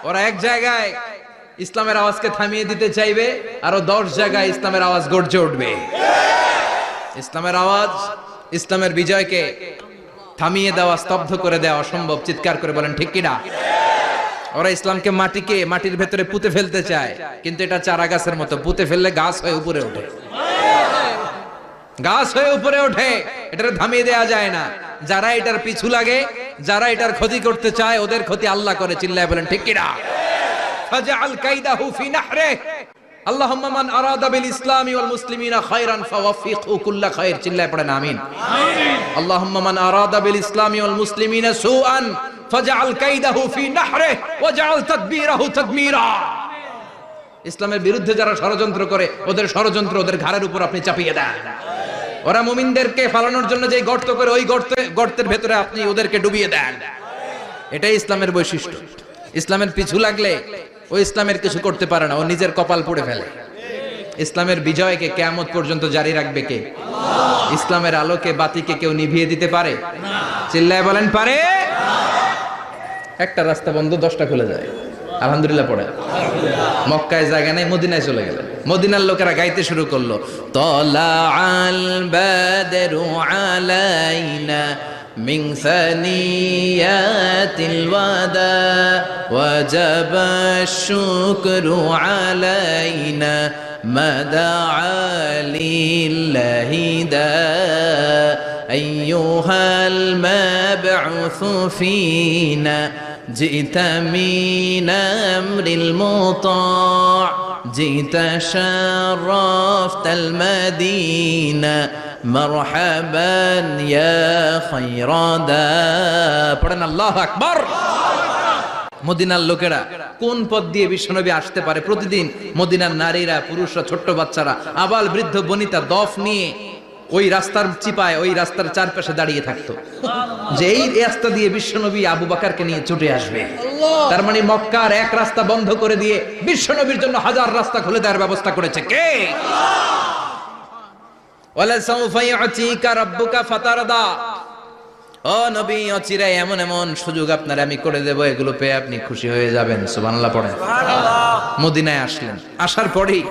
ওরা এক জায়গায় ইসলামের আওয়াজকে থামিয়ে দিতে চাইবে, আরো 10 জায়গায় ইসলামের আওয়াজ গর্জে উঠবে। ইসলামের আওয়াজ, ইসলামের বিজয়কে থামিয়ে দেওয়া, স্তব্ধ করে দেওয়া অসম্ভব। চিৎকার করে বলেন ঠিক কিনা? ওরা ইসলামকে মাটির ভেতরে পুঁতে ফেলতে চায়, কিন্তু এটা চারা গাছের মতো, পুঁতে ফেললে গাছ হয়ে উপরে ওঠে, গাছ হয়ে উপরে ওঠে। এটারে থামিয়ে দেয়া যায় না। যারা এটার পিছু লাগে, যারা এটার ক্ষতি করতে চায়, ওদের ক্ষতি আল্লাহ করে। চিল্লায় বলেন ঠিক কিনা? ফাজআল কাইদাহু ফি নাহরে। আল্লাহুম্মা মান আরাদা বিল ইসলামি ওয়াল মুসলিমিনা খায়রান ফাওয়াফিকহু কুল্লা খায়র। চিল্লায় পড়েন আমিন। আল্লাহুম্মা মান আরাদা বিল ইসলামি ওয়াল মুসলিমিনা সুআন ফাজআল কাইদাহু ফি নাহরে ওয়াজআল তাদবীরাহু তাদমীরা। ইসলামের বিরুদ্ধে যারা ষড়যন্ত্র করে, ওদের ষড়যন্ত্র ওদের ঘাড়ের উপর আপনি চাপিয়ে দেন। ওরা মুমিনদেরকে ফালানোর জন্য যে গর্ত করে, ওই গর্তের ভেতরে আপনি ওদেরকে ডুবিয়ে দেন। এটাই ইসলামের বৈশিষ্ট্য। ইসলামের পিছু লাগলে ও ইসলামের কিছু করতে পারে না, ও নিজের কপাল পুড়ে ফেলে। ইসলামের বিজয়কে কিয়ামত পর্যন্ত জারি রাখবে কে? ইসলামের আলোকে বাতিকে কেউ নিভিয়ে দিতে পারে? চিল্লায় বলেন পারে? একটা রাস্তা বন্ধ, 10টা খুলে যায়। আলহামদুলিল্লাহ পড়ে। মক্কায় জায়গা নেই, মদিনায় চলে গেলেন। মদিনার লোকেরা গাইতে শুরু করলো, তলা আল বাদরু আলাইনা মিন সানিয়াতিল ওয়াদা ওয়াজাবা শুকরু আলাইনা মাদা লিল্লাহি দা আইয়ুহাল মাবউসু ফিনা جئت من أمر المطاع جئت شرفت المدينة مرحبا يا خير دا পড়েন আল্লাহু আকবার। মদিনার লোকেরা কোন পথ দিয়ে বিশ্বনবী আসতে পারে? প্রতিদিন মদিনার নারীরা, পুরুষরা, ছোট্ট বাচ্চারা, আবাল বৃদ্ধ বনিতা দফ নিয়ে ওই রাস্তার চিপায়, ওই রাস্তার চারপাশে দাঁড়িয়ে থাকতো, যে এই রাস্তা দিয়ে বিশ্বনবী আবু বকরকে নিয়ে ছুটে আসবে। তার মানে মক্কার এক রাস্তা বন্ধ করে দিয়ে বিশ্বনবীর জন্য হাজার রাস্তা খুলে দেওয়ার ব্যবস্থা করেছে কে? ওয়ালা সাউফা ইউতিকা রাব্বুকা ফাতারদা। ও নবী, অচিরে এমন এমন সুযোগ আপনার আমি করে দেব, এগুলো পেয়ে আপনি খুশি হয়ে যাবেন। সুবহানাল্লাহ পড়েন। মদিনায় আসলেন, আসার পরেই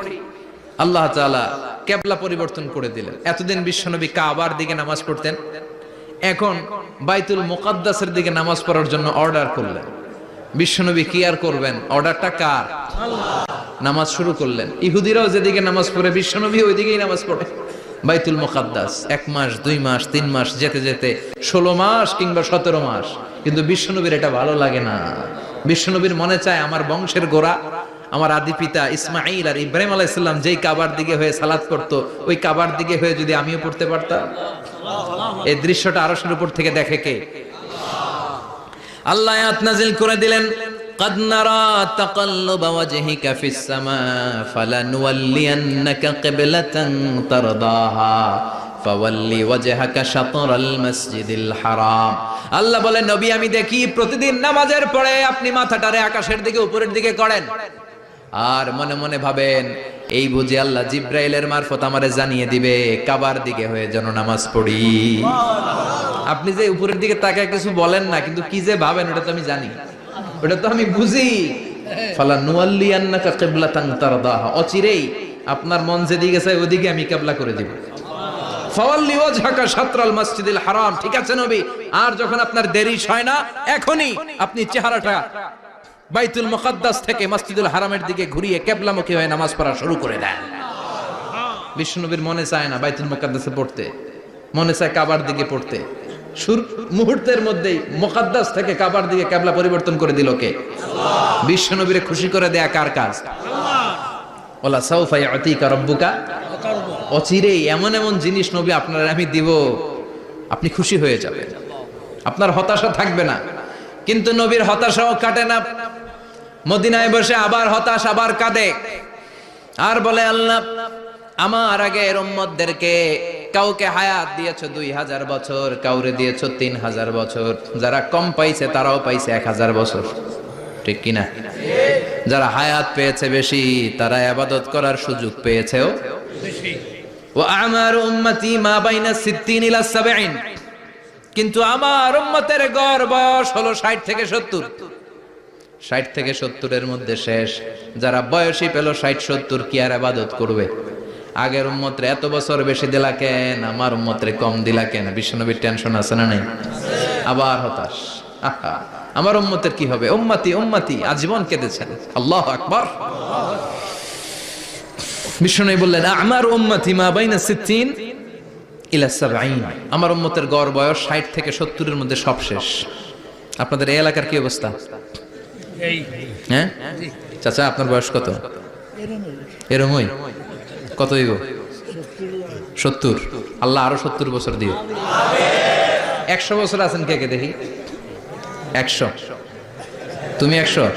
আল্লাহ তাআলা কিবলা পরিবর্তন করে দিলেন। এতদিন বিশ্বনবী কাবার দিকে নামাজ পড়তেন, এখন বাইতুল মুকাদ্দাসের দিকে নামাজ পড়ার জন্য অর্ডার করলেন। বিশ্বনবী কি আর করবেন? অর্ডারটা কার? নামাজ শুরু করলেন। ইহুদিরাও যেদিকে নামাজ পড়ে, বিশ্বনবী ওইদিকেই নামাজ পড়ে। বাইতুল মুকাদ্দাস 1 মাস, 2 মাস, 3 মাস, যেতে যেতে 16 মাস কিংবা 17 মাস। কিন্তু বিশ্বনবীর এটা ভালো লাগে না। বিশ্বনবীর মনে চায় আমার বংশের গোড়া, আমার আদি পিতা ইসমাঈল আর ইব্রাহিম আলাইহিস সালাম যেই কাবার দিকে হয়ে সালাত করতো, ওই কাবার দিকে হয়ে যদি আমিও পড়তে পারতাম। এই দৃশ্যটা আরশের উপর থেকে দেখে কে? আল্লাহ আয়াত নাযিল করে দিলেন, قد نرى تقلب وجهك في السماء فلنولينك قبلة ترضاها فول وجهك شطر المسجد الحرام। আল্লাহ বলে, নবী আমি দেখি প্রতিদিন নামাজের পরে আপনি মাথাটারে আকাশের দিকে, উপরের দিকে করেন, আর মনে মনে ভাবেন এই বুঝি আল্লাহ জিব্রাইলের মারফত আমারে জানিয়ে দিবে কাবার দিকে হয়ে যেন নামাজ পড়ি। আপনি যে উপরের দিকে তাকায় কিছু বলেন না, কিন্তু কি যে ভাবেন ওটা তো আমি জানি, ওটা তো আমি বুঝি। ফালা নুয়াল্লিয়ান্নাকা কিবলাতান তারদাহা, অচিরেই আপনার মন যেদিকে চায় ওদিকে আমি কিবলা করে দিব। ফাওয়াল্লি ওয়াজহাকা শাতরাল মসজিদিল হারাম। ঠিক আছে নবী, আর যখন আপনার দেরি হয় না, এখনই আপনি চেহারাটা বাইতুল মুকাদ্দাস থেকে মসজিদুল হারামের দিকে ঘুরিয়ে কিবলামুখী হয়ে নামাজ পড়া শুরু করে দেন। বিশ্বনবীর মনে চায় না বাইতুল মুকাদ্দাসে পড়তে, মনে চায় কাবার দিকে পড়তে। মুহূর্তের মধ্যেই মুকাদ্দাস থেকে কাবার দিকে কিবলা পরিবর্তন করে দিল কে? আল্লাহ। বিশ্বনবীরে খুশি করে দেয়া কার কাজ? আল্লাহ। ওয়ালা সাউফা ইউতিকা রাব্বুকা, অচিরেই এমন এমন জিনিস নবী আপনার আমি দিব, আপনি খুশি হয়ে যাবেন, আপনার হতাশা থাকবে না। কিন্তু নবীর হতাশাও কাটে না। মদিনায় বসে আবার হতাশ, আবার কাঁদে, আর বলে আল্লাহ আমার আগের উম্মতদেরকে কাউকে হায়াত দিয়েছো 2000 বছর, কাউরে দিয়েছো 3000 বছর, যারা কম পাইছে তারাও পাইছে 1000 বছর, ঠিক কিনা? যারা হায়াত পেয়েছে বেশি তারা ইবাদত করার সুযোগ পেয়েছেও বেশি। ওয়া আমারু উম্মতি মা বাইনা 60 ইলা 70, কিন্তু আমার উম্মতের গড় বয়স হলো 60 থেকে 70। 60 থেকে 70 এর মধ্যে শেষ। যারা বয়সী পেল 60-70 কি আর ইবাদত করবে? আগের উম্মতরে এত বছর বেশি দিলা কেন, আমার উম্মতরে কম দিলা কেন? বিশ্বনবীর টেনশন আছে না নাই? আবার হতাশ, আহা আমার উম্মতের কি হবে? উম্মতি উম্মতি আজীবন কেঁদেছেন। আল্লাহু আকবার। বিশ্বনবী বললেন আমার উম্মতি মা বাইনা 60 ইলা 70, আমার উম্মতের গড় বয়স 60 থেকে 70 এর মধ্যে সব শেষ। আপনাদের এই এলাকার কি অবস্থা? হ্যাঁ চাচা, আপনার বয়স কত? এরমই কত হইব? 70। আল্লাহ আরো 70 বছর দিও। 100 বছর আছেন কে কে দেখি? 100। তুমি 100?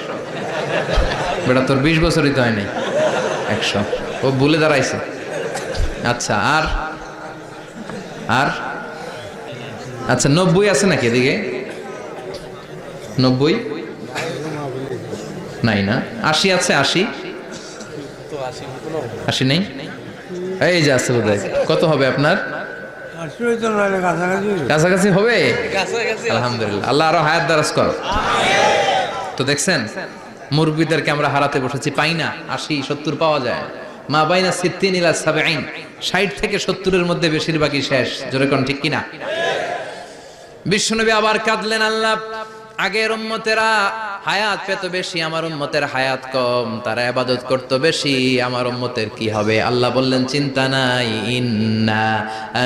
বেটা তোর 20 বছরই তো হয় নাই। 100 ও ভুলে দাঁড়াইছে। আচ্ছা, আর আর আচ্ছা 90 আছে নাকি এদিকে? 90 নাই না? 80 আছে? 80 নেই? এই যে আছে বোধহয়। কত হবে আপনার? কাছাকাছি হবে। আলহামদুলিল্লাহ, আল্লাহ আরো হায়াত দারাজ কর। তো দেখছেন মুরব্বীদেরকে আমরা হারাতে বসেছি, পাই না। 80-70 পাওয়া যায়। মা বাইনা 60 ইলা 70, 60 থেকে 70 এর মধ্যে বেশিরভাগই শেষ। জোরে কোন ঠিক কিনা? বিশ্বনবী আবার কাঁদলেন, আল্লাহ আগের উম্মতেরা হায়াত পেত বেশি, আমার উম্মতের হায়াত কম, তারা ইবাদত করত বেশি, আমার উম্মতের কি হবে? আল্লাহ বললেন চিন্তা নাই, ইন্না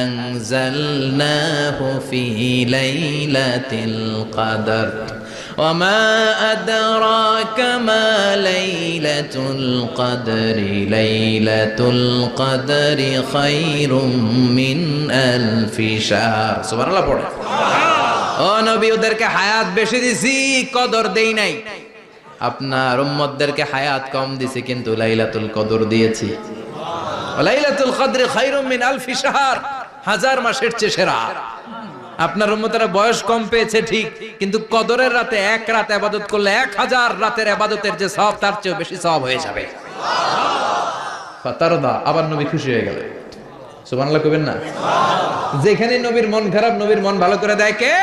আনজালনাহু ফি লাইলাতিল কদর ওয়া মা আদরাকা মা লাইলাতুল কদরি লাইলাতুল কদরি খায়রুম মিন আলফি শাহর। সুবহানাল্লাহ পড়ে। ও নবী, ওদেরকে হায়াত বেশি দিছি, কদর দেই নাই। আপনার উম্মতদেরকে হায়াত কম দিছি, কিন্তু লাইলাতুল কদর দিয়েছি। লাইলাতুল কদরি খায়রুম মিন আলফি শাহর, 1000 মাসের চেয়ে সেরা। আপনার উম্মতেরা বয়স কম পেয়েছে ঠিক, কিন্তু কদরের রাতে এক রাত ইবাদত করলে 1000 রাতের ইবাদতের যে সওয়াব তার চেয়ে বেশি সওয়াব হয়ে যাবে। ফাতারদা, আবার নবী খুশি হয়ে গেলেন। সুবহানাল্লাহ কইবেন না? যেখানে নবীর মন খারাপ, নবীর মন ভালো করে দেয় কে?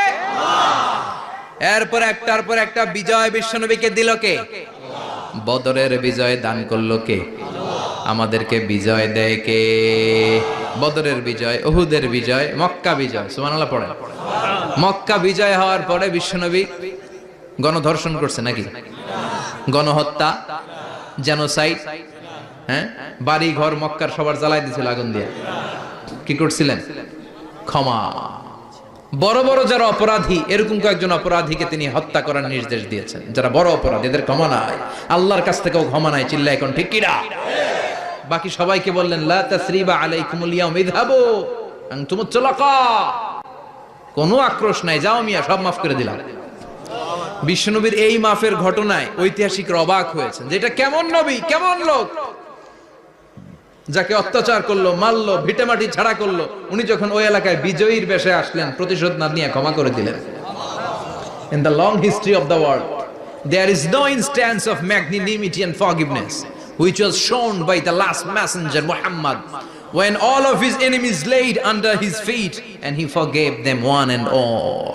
এরপর একটার পর একটা বিজয় বিশ্বনবীকে দিল কে? বদরের বিজয় দান করলো কে? আমাদেরকে বিজয় দেয় কে? বদরের বিজয়, উহুদের বিজয়, মক্কা বিজয়। সুবহানাল্লাহ পড়েন। মক্কা বিজয় হওয়ার পরে বিশ্বনবী গণধর্ষণ করছে নাকি? গণহত্যা, জেনোসাইড, হ্যাঁ, বাড়ি ঘর মক্কার সবার জ্বালাই দিয়েছিল আগুন দিয়ে। কি করছিলেন? ক্ষমা। বড় বড় যারা অপরাধী, এরকম কয়েকজন অপরাধীকে তিনি হত্যা করার নির্দেশ দিয়েছেন। যারা বড় অপরাধী, এদের ক্ষমা নাই, আল্লাহর কাছ থেকেও ক্ষমা নাই। চিল্লায় এখন ঠিক কিনা? বাকি সবাইকে বললেন লা তাসরিবা আলাইকুমুল ইয়াউম ইযহাবু আনতুমুত তুলাকা, কোনো আক্রোশ নাই, যাও মিয়া, সব মাফ করে দিলাম। বিশ্বনবীর এই মাফের ঘটনায় ঐতিহাসিকরা অবাক হয়েছেন, যে এটা কেমন নবী, কেমন লোক, যাকে অত্যাচার করলো, মারলো, ভিটেমাটি ছাড়া করলো, উনি যখন ওই এলাকায় বিজয়ীর বেশে আসলেন, প্রতিশোধ না নিয়ে ক্ষমা করে দিলেন। In the long history of the world, there is no instance of magnanimity and forgiveness which was shown by the last messenger Muhammad, when all of his enemies laid under his feet and he forgave them one and all.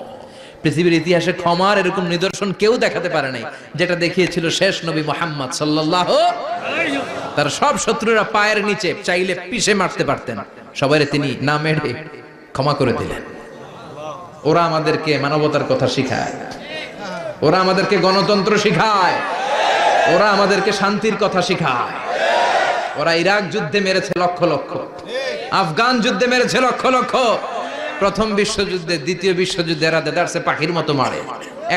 পৃথিবীর ইতিহাসে ক্ষমার এরকম নিদর্শন কেউ দেখাতে পারে নাই, যেটা দেখিয়েছিল শেষ নবী মুহাম্মদ সাল্লাল্লাহু আলাইহি ওয়াসাল্লাম। তার সব শত্রুরা পায়ের নিচে চাইলে পিষে মারতে পারতেন, সবাইরে তিনি না মেরে ক্ষমা করে দিলেন। ওরা আমাদেরকে মানবতার কথা শিখায়, ওরা আমাদেরকে গণতন্ত্র শিখায়, ওরা আমাদেরকে শান্তির কথা শিখায়। ওরা ইরাক যুদ্ধে মেরেছে লক্ষ লক্ষ, আফগান যুদ্ধে মেরেছে লক্ষ লক্ষ, প্রথম বিশ্বযুদ্ধে, দ্বিতীয় বিশ্বযুদ্ধে এরা দেদারসে পাখির মতো মারে,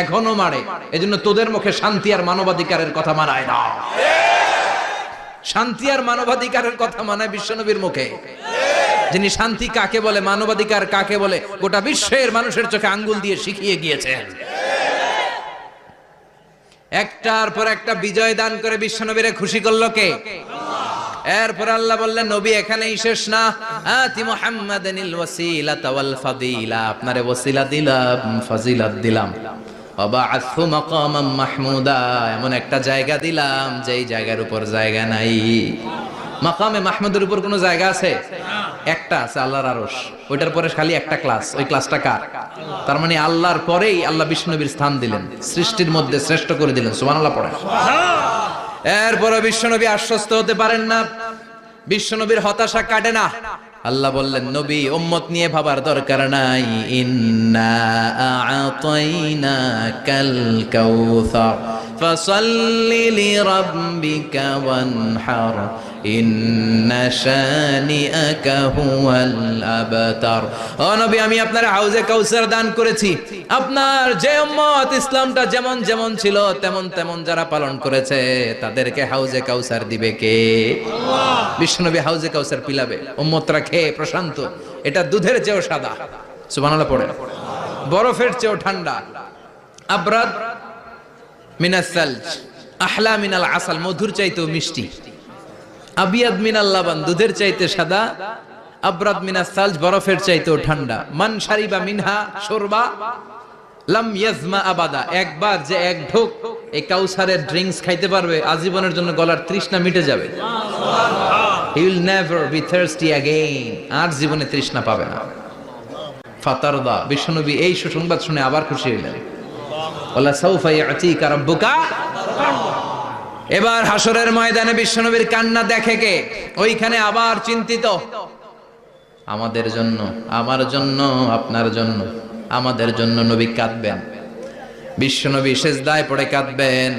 এখনো মারে। এজন্য তোদের মুখে শান্তি আর মানবাধিকারের কথা মানায় না। শান্তি আর মানবাধিকারের কথা মানায় বিশ্বনবীর মুখে, যিনি শান্তি কাকে বলে, মানবাধিকার কাকে বলে, গোটা বিশ্বের মানুষের চোখে আঙ্গুল দিয়ে শিখিয়ে গিয়েছেন। একটার পর একটা বিজয় দান করে বিশ্বনবীরে খুশি করলো কে? এরপর আল্লাহ বললেন নবী এখানেই শেষ না, আতি মুহাম্মাদানিল ওয়াসিলাতা ওয়াল ফাদিলা, আপনারে ওয়াসিলা দিলাম, ফাজিলাত দিলাম, ওয়াবা'আথহু মাকামাম মাহমুদা, এমন একটা জায়গা দিলাম যেই জায়গার উপর জায়গা নাই। মাকামে মাহমুদের উপর কোনো জায়গা আছে? একটা আছে, আল্লাহর আরশ। ওইটার পরে খালি একটা ক্লাস, ওই ক্লাসটা কার? তার মানে আল্লাহর পরেই আল্লাহ বিশ্বনবীর স্থান দিলেন, সৃষ্টির মধ্যে শ্রেষ্ঠ করে দিলেন। সুবহানাল্লাহ পড়েন। এরপরে বিশ্বনবী আশ্বস্ত হতে পারেন না, বিশ্বনবীর হতাশা কাটে না। আল্লাহ বললেন নবী উম্মত নিয়ে ভাবার দরকার নাই, ইন্না আ'তাইনাকাল কাউসার ফাসাল্লি লিরাব্বিকা ওয়ানহার ইন্না শানিআকা হুয়াল আবতার। ও নবী আমি আপনার হাউজে কাউসার দান করেছি, আপনার যে উম্মত ইসলামটা যেমন যেমন ছিল তেমন তেমন যারা পালন করেছে তাদেরকে হাউজে কাউসার দিবে কে? আল্লাহ। বিশ্বনবী হাউজে কাউসার পিলাবে, উম্মতরা খেয়ে প্রশান্ত। এটা দুধের চেয়েও সাদা, সুবহানাল্লাহ পড়ে, বরফের চেয়েও ঠান্ডা, আবরাদ মিনাস সালজ আহলা মিনাল আসাল, মধুর চাইতেও মিষ্টি, আবিয়াদ মিনাল লাবান, দুধের চাইতে সাদা, আবরাদ মিনাস সালজ, বরফের চাইতেও ঠান্ডা। মান শারিবা মিনহা শুরবা লাম ইয়াজমা আবাদা, একবার যে এক ঢোক এই কাউসারের ড্রিঙ্কস খাইতে পারবে আজীবনের জন্য গলার তৃষ্ণা মিটে যাবে। He will never be thirsty again, আর জীবনে তৃষ্ণা পাবে না। ফাতারদা, বিশ্বনবী এই সুসংবাদ শুনে আবার খুশি হইলেন। ওয়ালা সাউফা ইয়াতিকা রাব্বুকা। এবার হাসরের ময়দানে বিশ্বনবীর কান্না দেখে কে? ওইখানে আবার চিন্তিত, আমাদের জন্য, আমার জন্য, আপনার জন্য, আমাদের জন্য নবী কাঁদবেন। বিশ্বনবী সিজদায় পড়ে কাঁদবেন।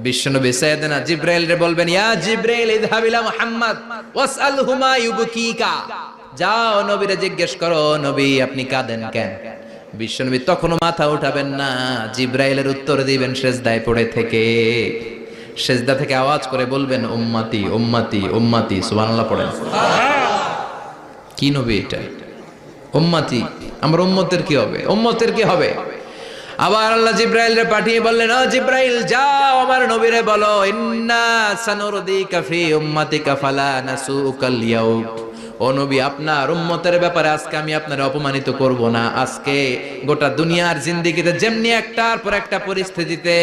বিশ্বনবী সাইয়েদনা জিবরাইল রে বলবেন, ইয়া জিবরাইল ইযহাব ইলা মুহাম্মদ ওয়াসআলহু মা ইউবকিকা, যাও নবীরে জিজ্ঞেস করো নবী আপনি কাঁদেন কেন? বিশ্বনবী তখনও মাথা উঠাবেন না, জিবরাইলের উত্তর দিবেন সিজদায় পড়ে থেকে। সিজদা থেকে আওয়াজ করে বলবেন উম্মতি উম্মতি উম্মতি। সুবহানাল্লাহ পড়েন। কি নবী এটা? উম্মতি, আমার উম্মতের কি হবে? উম্মতের কি হবে? আবার আল্লাহ জিবরাইলরে পাঠিয়ে বললেন, ও জিবরাইল যাও আমার নবীরে বলো, ইন্না সানুরদিকা ফি উম্মাতিকা ফালা নাসুকাল ইয়াউম, ও নবী আপনার উম্মতের ব্যাপারে আজকে আমি আপনারে অপমানিত করব না। আজকে গোটা দুনিয়ার জিন্দেগিতে যেমনি একটার পর একটা পরিস্থিতিতে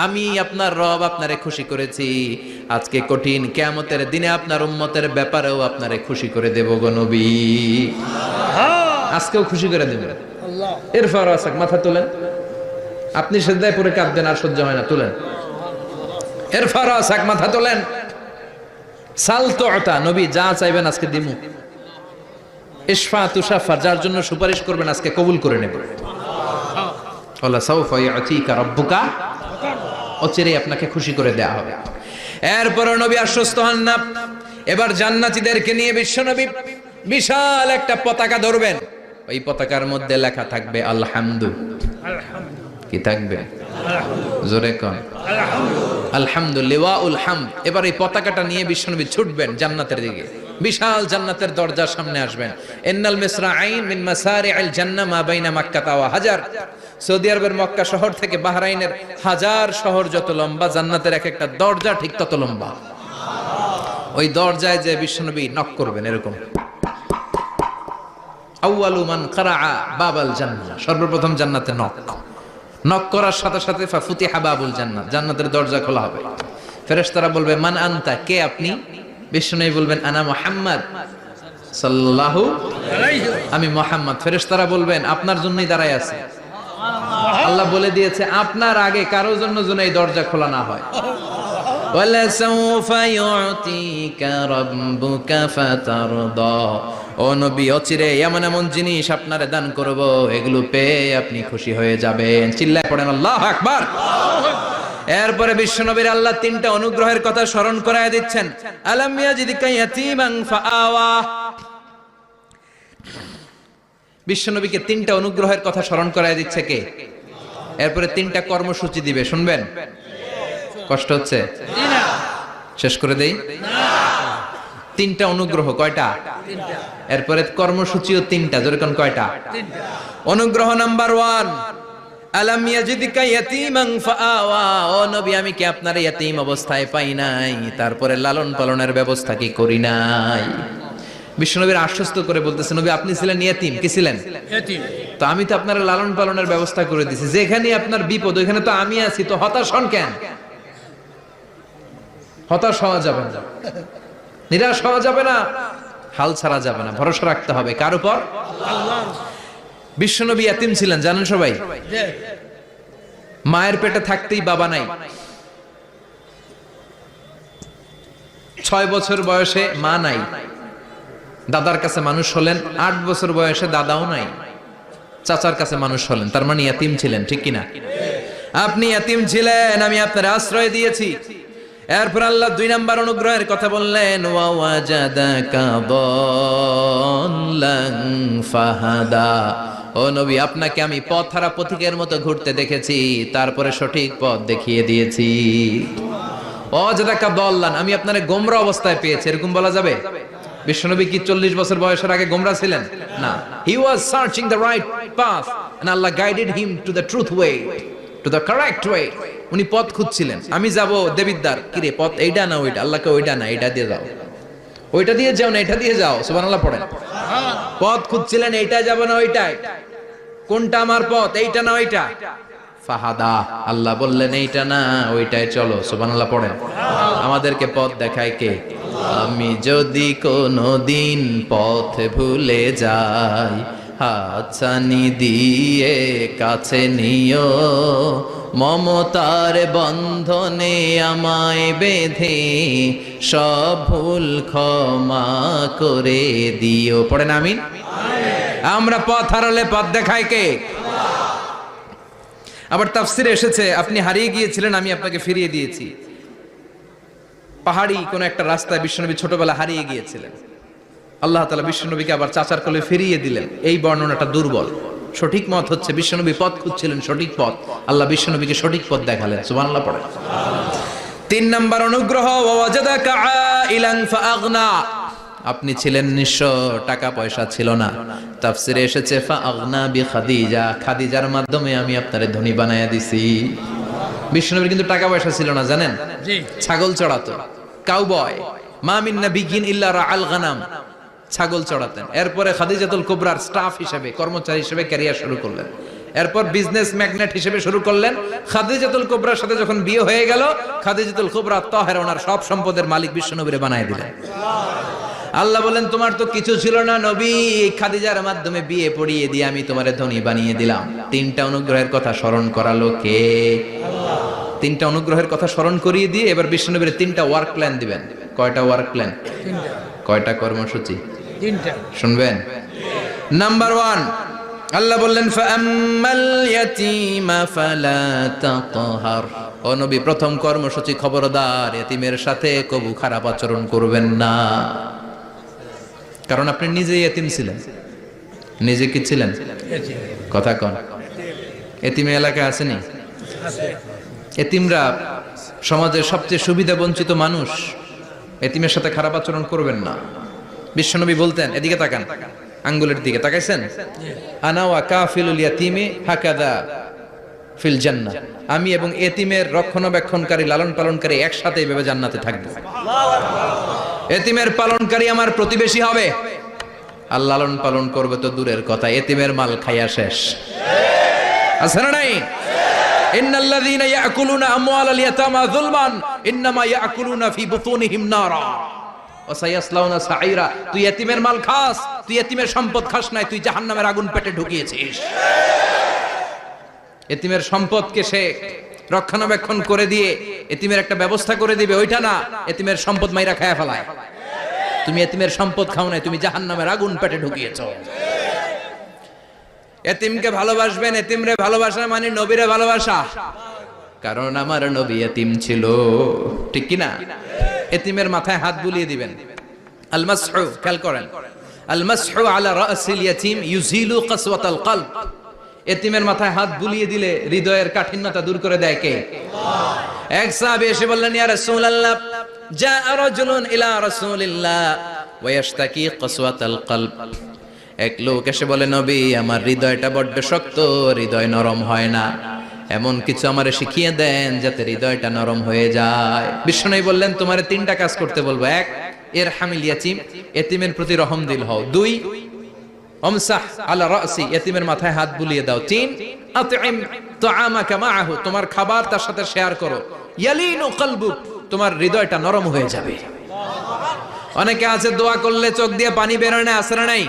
আমি আপনার রব আপনারে খুশি করেছি, আজকে কঠিন কিয়ামতের দিনে আপনার উম্মতের ব্যাপারেও আপনারে খুশি করে দেব গো নবী। আজকেও খুশি করে দেব। আল্লাহ। এরপর আসাক মাথা তোলেন, আপনি সিজদায় পড়ে কাঁদবেন আর সহ্য হয় না, তুলেন। এরপর আসাক মাথা তোলেন। সাল তুতা, নবী যা চাইবেন আজকে দিমু। ইশফা তুশাফা, যার জন্য সুপারিশ করবেন আজকে কবুল করে নেব। ওয়ালা সাউফা ইয়াতিকা রাব্বুকা, অচিরেই আপনাকে খুশি করে দেয়া হবে। এরপর নবী আশ্বস্ত হন না। এবার জান্নাতীদেরকে নিয়ে বিশ্বনবী বিশাল একটা পতাকা ধরবেন। ওই পতাকার মধ্যে লেখা থাকবে আলহামদু। কি থাকবে? জোরে কোন আলহামদুলিল্লাহ ওয়াউল হামদ। এবার এই পতাকাটা নিয়ে বিশ্বনবী ছুটবেন জান্নাতের দিকে। বিশাল জান্নাতের দরজার সামনে আসবেন। ইন্নাল মিসরাঈন মিন মাসারি'আল জান্নাহ মা বাইনা মাক্কাহ ওয়া হাজার। সৌদি আরবের মক্কা শহর থেকে বাহরাইনের হাজার শহর যত লম্বা, জান্নাতের এক একটা দরজা ঠিক তত লম্বা। ওই দরজায় যে বিশ্বনবী নক করবেন এরকম, আউয়ালু মান কারাআ বাবাল জান্নাহ, সর্বপ্রথম জান্নাতে নক করার সাথে সাথে ফাফুতিহা বাবুল জান্নাহ, জান্নাতের দরজা খোলা হবে। ফেরেশতারা বলবে মান আনতা, কে আপনি? বিশ্বনবী বলবেন আনা মুহাম্মদ সাল্লাল্লাহু আলাইহি, আমি মুহাম্মদ। ফেরেশতারা বলবেন আপনার জন্যই দাঁড়ায় আছে। আল্লাহ বলে দিয়েছে আপনার আগে কারোর জন্য যেন এই দরজা খোলা না হয়। ওয়ালা সাউফা ইউতিকা রাব্বুকা ফাতারদা, ও নবী অচিরে এমন এমন জিনিস আপনারে দান করব, এগুলো পেয়ে আপনি খুশি হয়ে যাবেন। চিল্লায় পড়েন আল্লাহু আকবার। এরপরে বিশ্বনবীর আল্লাহ তিনটা অনুগ্রহের কথা স্মরণ করায় দিচ্ছেন। আলাম ইয়াজিদকা ইয়াতীমান ফাআওয়া, বিশ্বনবীকে তিনটা অনুগ্রহের কথা স্মরণ করায় দিচ্ছে কে? এরপরে তিনটা কর্মসূচি দিবে, শুনবেন? কষ্ট হচ্ছে? শেষ করে দেই। তিনটা অনুগ্রহ, কয়টা? এরপরে কর্মসূচিও তিনটা, যেরকম কয়টা? অনুগ্রহ নাম্বার 1, আলাম ইয়াজিদকা ইয়াতীমান ফাআওয়া, ও নবী আমি কি আপনার ইয়াতীম অবস্থায় পাই নাই, তারপরে লালন পালনের ব্যবস্থা কি করি নাই? বিশ্বনবীর আশ্বস্ত করে বলতেছে, নবী আপনি ছিলেন ইয়াতীম, কি ছিলেন? ইয়াতীম। তো আমি তো আপনার লালন পালনের ব্যবস্থা করে দিয়েছি, যেখানে আপনার বিপদ ওইখানে তো আমি আছি, তো হতাশ হন কেন? হতাশ হওয়া যাবে না, নিরাশ হওয়া যাবে না, হাল ছাড়া যাবে না, ভরসা রাখতে হবে কার উপর? আল্লাহ। বিশ্বনবী ইয়াতীম ছিলেন জানেন সবাই। মায়ের পেটে থাকতেই বাবা নাই, 6 বছর বয়সে মা নাই, দাদার কাছে মানুষ হলেন, 8 বছর বয়সে দাদাও নাই, চাচার কাছে মানুষ হলেন, তার মানে ইয়াতীম ছিলেন, ঠিক কিনা? আপনি ইয়াতীম ছিলেন, আমি আপনার আশ্রয় দিয়েছি। এরপর আল্লাহ 2 নাম্বার অনুগ্রহের কথা বললেন, ওয়া ওয়াজাদাকা দাল্লান ফাহাদা, ও নবী আপনাকে আমি পথহারা পথিকের মতো ঘুরতে দেখেছি, তারপরে সঠিক পথ দেখিয়ে দিয়েছি। ওয়াজাদাকা দাল্লান, আমি আপনারে গোমরা অবস্থায় পেয়েছি, এরকম বলা যাবে? বিশ্বনবী কি 40 বছর বয়সের আগে গোমরা ছিলেন? না, he was searching the right path and Allah guided him to the truth way, to the correct way. উনি পথ খুঁজছিলেন, আমি যাব দেবিদ্দার, কি রে পথ এইটা না ওইটা? আল্লাহকে ওইটা না এটা দিয়ে যাও, ওইটা দিয়ে যাও না এটা দিয়ে যাও, সুবহানাল্লাহ পড়েন। পথ খুঁজছিলেন, এইটা যাব না ওইটাই, কোনটা আমার পথ, এইটা না ওইটা? ফাহাদা, আল্লাহ বললেন এইটা না ওইটাই চলো, সুবহানাল্লাহ পড়েন। আমাদেরকে পথ দেখায় কে? আমি যদি কোনদিন পথ ভুলে যাই, হাতছানি দিয়ে কাছে নিও, মমতার বন্ধনে আমায় বেঁধে সব ভুল ক্ষমা করে দিও, পড়েন আমিন। আমরা পথ হারালে পথ দেখায় কে? আবার তাফসিরে এসেছে, আপনি হারিয়ে গিয়েছিলেন, আমি আপনাকে ফিরিয়ে দিয়েছি। পাহাড়ি কোন একটা রাস্তায় বিশ্বনবী ছোটবেলা হারিয়ে গিয়েছিলেন, আল্লাহ তাআলা বিশ্বনবীকে আবার চাচার কোলে ফিরিয়ে দিলেন। এই বর্ণনাটা দুর্বল, সঠিক মত হচ্ছে বিশ্বনবী পথ খুঁজছিলেন, সঠিক পথ, আল্লাহ বিশ্বনবীকে সঠিক পথ দেখালেন, সুবহানাল্লাহ পড়েন। 3 নাম্বার অনুগ্রহ, ওয়াজাদাকা আইলান ফাআগনা, আপনি ছিলেন নিঃস্ব, টাকা পয়সা ছিল না, তাফসিরে এসেছে ফাআগনা বিখাদিজা, খাদিজার মাধ্যমে আমি আপনারে ধনী বানায়া দিছি। বিশ্বনবীর কিন্তু টাকা পয়সা ছিল না জানেন, ছাগল চড়াতো, কাউবয়, মা মিন নাবিয়্যিন ইল্লা রাআল গানাম, ছাগল চড়াতেন। এরপরে খাদিজাতুল কুবরার স্টাফ হিসেবে, কর্মচারী হিসেবে ক্যারিয়ার শুরু করলেন। এরপর বিজনেস ম্যাগনেট হিসেবে শুরু করলেন। খাদিজাতুল কুবরার সাথে যখন বিয়ে হয়ে গেল, খাদিজাতুল কুবরা তাহেরা ওনার সব সম্পদের মালিক বিশ্বনবীরে বানায় দিলেন। আল্লাহ বলেন তোমার তো কিছু ছিল না নবী, খাদিজার মাধ্যমে বিয়ে পড়িয়ে দিয়ে আমি তোমারে ধনী বানিয়ে দিলাম। 3টা অনুগ্রহের কথা স্মরণ করালো কে? আল্লাহ। 3টা অনুগ্রহের কথা স্মরণ করিয়ে দিয়ে এবার বিশ্বনবীর 3টা ওয়ার্ক প্ল্যান দিবেন। কয়টা ওয়ার্ক প্ল্যান? 3টা। কয়টা কর্মসূচি? 3টা। শুনবেন। নাম্বার 1, আল্লাহ বললেন ফাআম্মাল ইয়াতীমা ফালা তাকহার, ও নবী প্রথম কর্মসূচি খবরদার এতিমের সাথে কবু খারাপ আচরণ করবেন না, কারণ আপনি নিজে এতিম ছিলেন। নিজে কি ছিলেন? কথা কন। এতিমে এলাকা আসেনি? এতিমরা সমাজের সবচেয়ে সুবিধা বঞ্চিত মানুষ, এতিমের সাথে খারাপ আচরণ করবেন না। বিশ্বনবী বলতেন, এদিকে তাকান, আঙ্গুলের দিকে তাকাইছেন, আনা ওয়া কাফিলুল ইয়াতীমি হাকাদা ফিল জান্নাহ, আমি এবং এতিমের রক্ষণাবেক্ষণকারী লালন পালনকারী একসাথে এইভাবে জান্নাতে থাকবো। এতিমের পালনকারী আমার প্রতিবেশী হবে, আর লালন পালন করবে তো দূরের কথা, এতিমের মাল খাইয়া শেষ। আছে না নাই? ইন্নাল্লাযীনা ইয়াকুলুনা আমওয়ালাল ইয়াতামা যুলমান ইন্নামা ইয়াকুলুনা ফি বুতুনিহিম নারা ওয়া সায়াসলাউনা সাঈরা। তুই এতিমের মাল খাস, তুই এতিমের সম্পদ খাস নাই, তুই জাহান্নামের আগুন পেটে ঢুকিয়েছিস। এতিমের সম্পদকে সে রক্ষণাবেক্ষণ করে দিয়ে এতিমের একটা ব্যবস্থা করে দিবে, ওইটা না, এতিমের সম্পদ মাইরা খায়া ফেলায়। তুমি এতিমের সম্পদ খাও নাই, তুমি জাহান্নামের আগুন পেটে ঢুকিয়েছো। এতিমকে ভালোবাসবেন, এতিমরে ভালোবাসা মানে নবীরে ভালোবাসা, কারণ আমার নবী এতিম ছিল, ঠিক কি না? এতিমের মাথায় হাত বুলিয়ে দিবেন। আল মাসহু, খেয়াল করেন, আল মাসহু আলা রাসিল ইয়াতীম ইউজিলু কাসওয়াতাল কলব, এতিমের মাথায় হাত বুলিয়ে দিলে হৃদয়ের কাঠিন্যতা দূর করে দেয় কে? আল্লাহ। এক সাহাবী এসে বললেন, ইয়া রাসূলুল্লাহ, জাআ রাজুলুন ইলা রাসূলিল্লাহ ওয়া ইয়াশতাকি কাসওয়াতাল কলব, এক লোক এসে বলে, নবী আমার হৃদয়টা বড্ড শক্ত, হৃদয় নরম হয় না, এমন কিছু আমারে শিখিয়ে দেন যাতে হৃদয়টা নরম হয়ে যায়। বিশ্বনবী বললেন, তোমারে 3টা কাজ করতে বলবো। 1, ইরহামিল ইয়াতীম, এতিমের প্রতি রহম দিল হও। 2, আমসাহ আলা রাসি, এতিমের মাথায় হাত বুলিয়ে দাও। 3, আতইম তাআমাকা মাআহু, তোমার খাবার তার সাথে শেয়ার করো। ইয়ালিনু কলবুক, তোমার হৃদয়টা নরম হয়ে যাবে। অনেকে আছে দোয়া করলে চোখ দিয়ে পানি বের হয় না, আছে না নাই?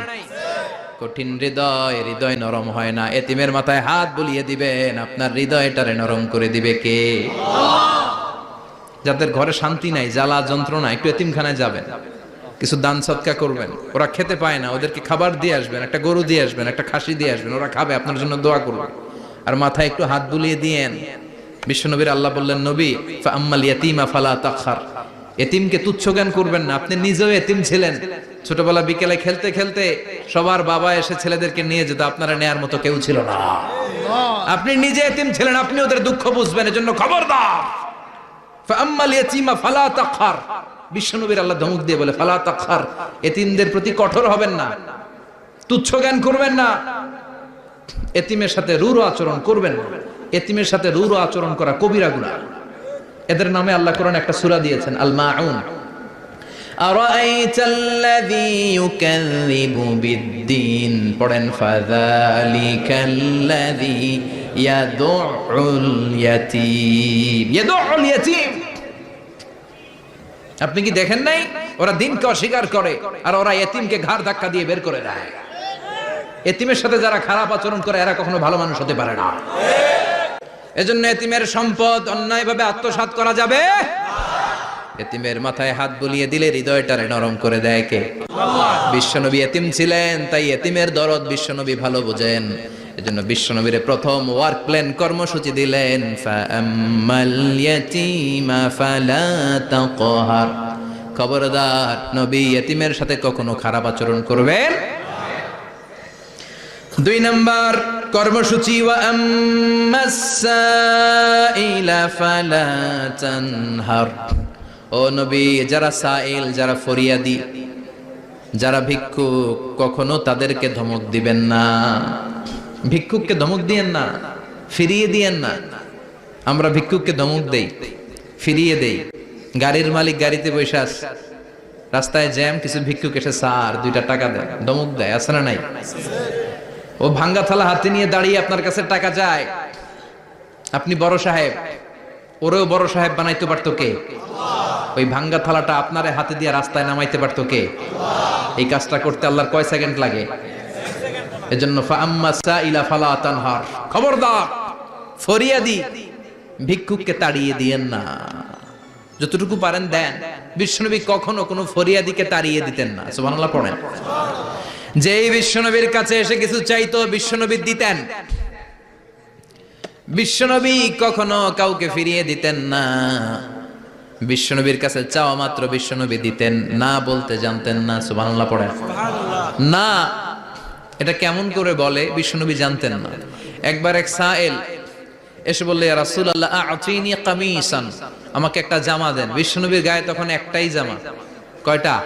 কঠিন হৃদয়, হৃদয় নরম হয় না। এতিমের মাথায় হাত বুলিয়ে দিবেন, আপনার হৃদয়টারে নরম করে দিবে কে? যাদের ঘরে শান্তি নাই, জ্বালা যন্ত্রণা, একটু এতিমখানায় যাবেন, কিছু দান সদকা করবেন। ওরা খেতে পায় না, ওদেরকে খাবার দিয়ে আসবেন, একটা গরু দিয়ে আসবেন, একটা খাসি দিয়ে আসবেন, ওরা খাবে, আপনার জন্য দোয়া করবে। আর মাথায় একটু হাত বুলিয়ে দিয়েন। বিশ্বনবীর আল্লাহ বললেন, নবী ফাআম্মাল ইয়াতীমা ফালা তাখহার, এতিমকে তুচ্ছ জ্ঞান করবেন না। আপনি নিজেও এতিম ছিলেন, ছোটবেলা বিকেলে খেলতে খেলতে সবার বাবা এসে ছেলেদেরকে নিয়ে যেত, আপনারা নেয়ার মতো কেউ ছিল না। আপনি নিজে এতিম ছিলেন, আপনি ওদের দুঃখ বুঝবেন, এজন্য খবরদার। ফাআম্মাল ইয়াতীমা ফালা তাখহার, বিশ্বনবীর আল্লাহ ধমক দিয়ে বলে, ফালা তাখহার, এতিমদের প্রতি কঠোর হবেন না, তুচ্ছ জ্ঞান করবেন না, এতিমের সাথে রূঢ় আচরণ করবেন না। এতিমের সাথে রূঢ় আচরণ করা কবিরা গুনাহ। এদের নামে আল্লাহ কোরআনে একটা সূরা দিয়েছেন, আল মাউন। আরাআইতাল্লাযী ইউকাযযিবু বিদ্দীন, পড়েন, ফাযালিকাল্লাযী ইয়াদুউল ইয়াতীম, ইয়াদুউল ইয়াতীম। আপনি কি দেখেন নাই ওরা দিনকে অস্বীকার করে আর ওরা এতিমকে ঘাড় ধাক্কা দিয়ে বের করে দেয়। এতিমের সাথে যারা খারাপ আচরণ করে এরা কখনো ভালো মানুষ হতে পারে না। এজন্য এতিমের সম্পদ অন্যায়ভাবে আত্মসাৎ করা যাবে না। এতিমের মাথায় হাত বুলিয়ে দিলে হৃদয়টারে নরম করে দেয় কে? আল্লাহ। বিশ্বনবী এতিম ছিলেন, তাই এতিমের দরদ বিশ্বনবী ভালো বোঝেন। এজন্য বিশ্বনবীর প্রথম ওয়ার্ক প্ল্যান, কর্মসূচি দিলেন, ফাআম্মাল ইয়াতীমা ফালা তাকহার, খবরদার নবী এতিমের সাথে কখনো খারাপ আচরণ করবেন। 2 নাম্বার কর্মসূচি, ওয়া আম্মাস সাইলা ফালা তানহার, ও নবী যারা সাইল, যারা ফরিয়াদি, যারা ভিক্ষুক, কখনো তাদেরকে ধমক দিবেন না। ভিক্ষুককে ধমক দিয়েন না, ফিরিয়ে দিয়েন না। আমরা ভিক্ষুককে ধমক দেই, ফিরিয়ে দেই। গাড়ির মালিক গাড়িতে বসে আছে, রাস্তায় জ্যাম, কিছু ভিক্ষুক এসে স্যার 2টা টাকা দেয়, ধমক দেয়, আছে না নাই? ও ভাঙ্গা থালা হাতে নিয়ে দাঁড়িয়ে আপনার কাছে টাকা চায়। আপনি বড় সাহেব, ওরেও বড় সাহেব বানাইতে পারতো কে? ওই ভাঙ্গা থালাটা আপনারে হাতে দিয়ে রাস্তায় নামাইতে পারতো কে? এই কাজটা করতে আল্লাহর কয় সেকেন্ড লাগে? এজন্য ফাআম্মা সাইলা ফালা তানহার, খবরদার ফরিয়াদি ভিক্ষুককে তাড়িয়ে দিয়েন না। যতটুকু পারেন দেন। বিশ্বনবী কখনো কোনো ফরিয়াদিকে তাড়িয়ে দিতেন না। সুবহানাল্লাহ পড়েন। যেই বিশ্বনবীর কাছে এসে কিছু চাইতো বিশ্বনবী দিতেন। বিশ্বনবী কখনো কাউকে ফিরিয়ে দিতেন না। বিশ্বনবীর কাছে চাওয়া মাত্র বিশ্বনবী দিতেন, না বলতে জানতেন না। সুবহানাল্লাহ পড়েন। না এটা কেমন করে বলে বিশ্বনবী জানতেন না। একবার এক সাইল এসে বললে, ইয়া রাসূলুল্লাহ আ'তিনি কামিসান, আমাকে একটা জামা দেন। বিশ্বনবীর গায়ে তখন একটাই জামা। কয়টা?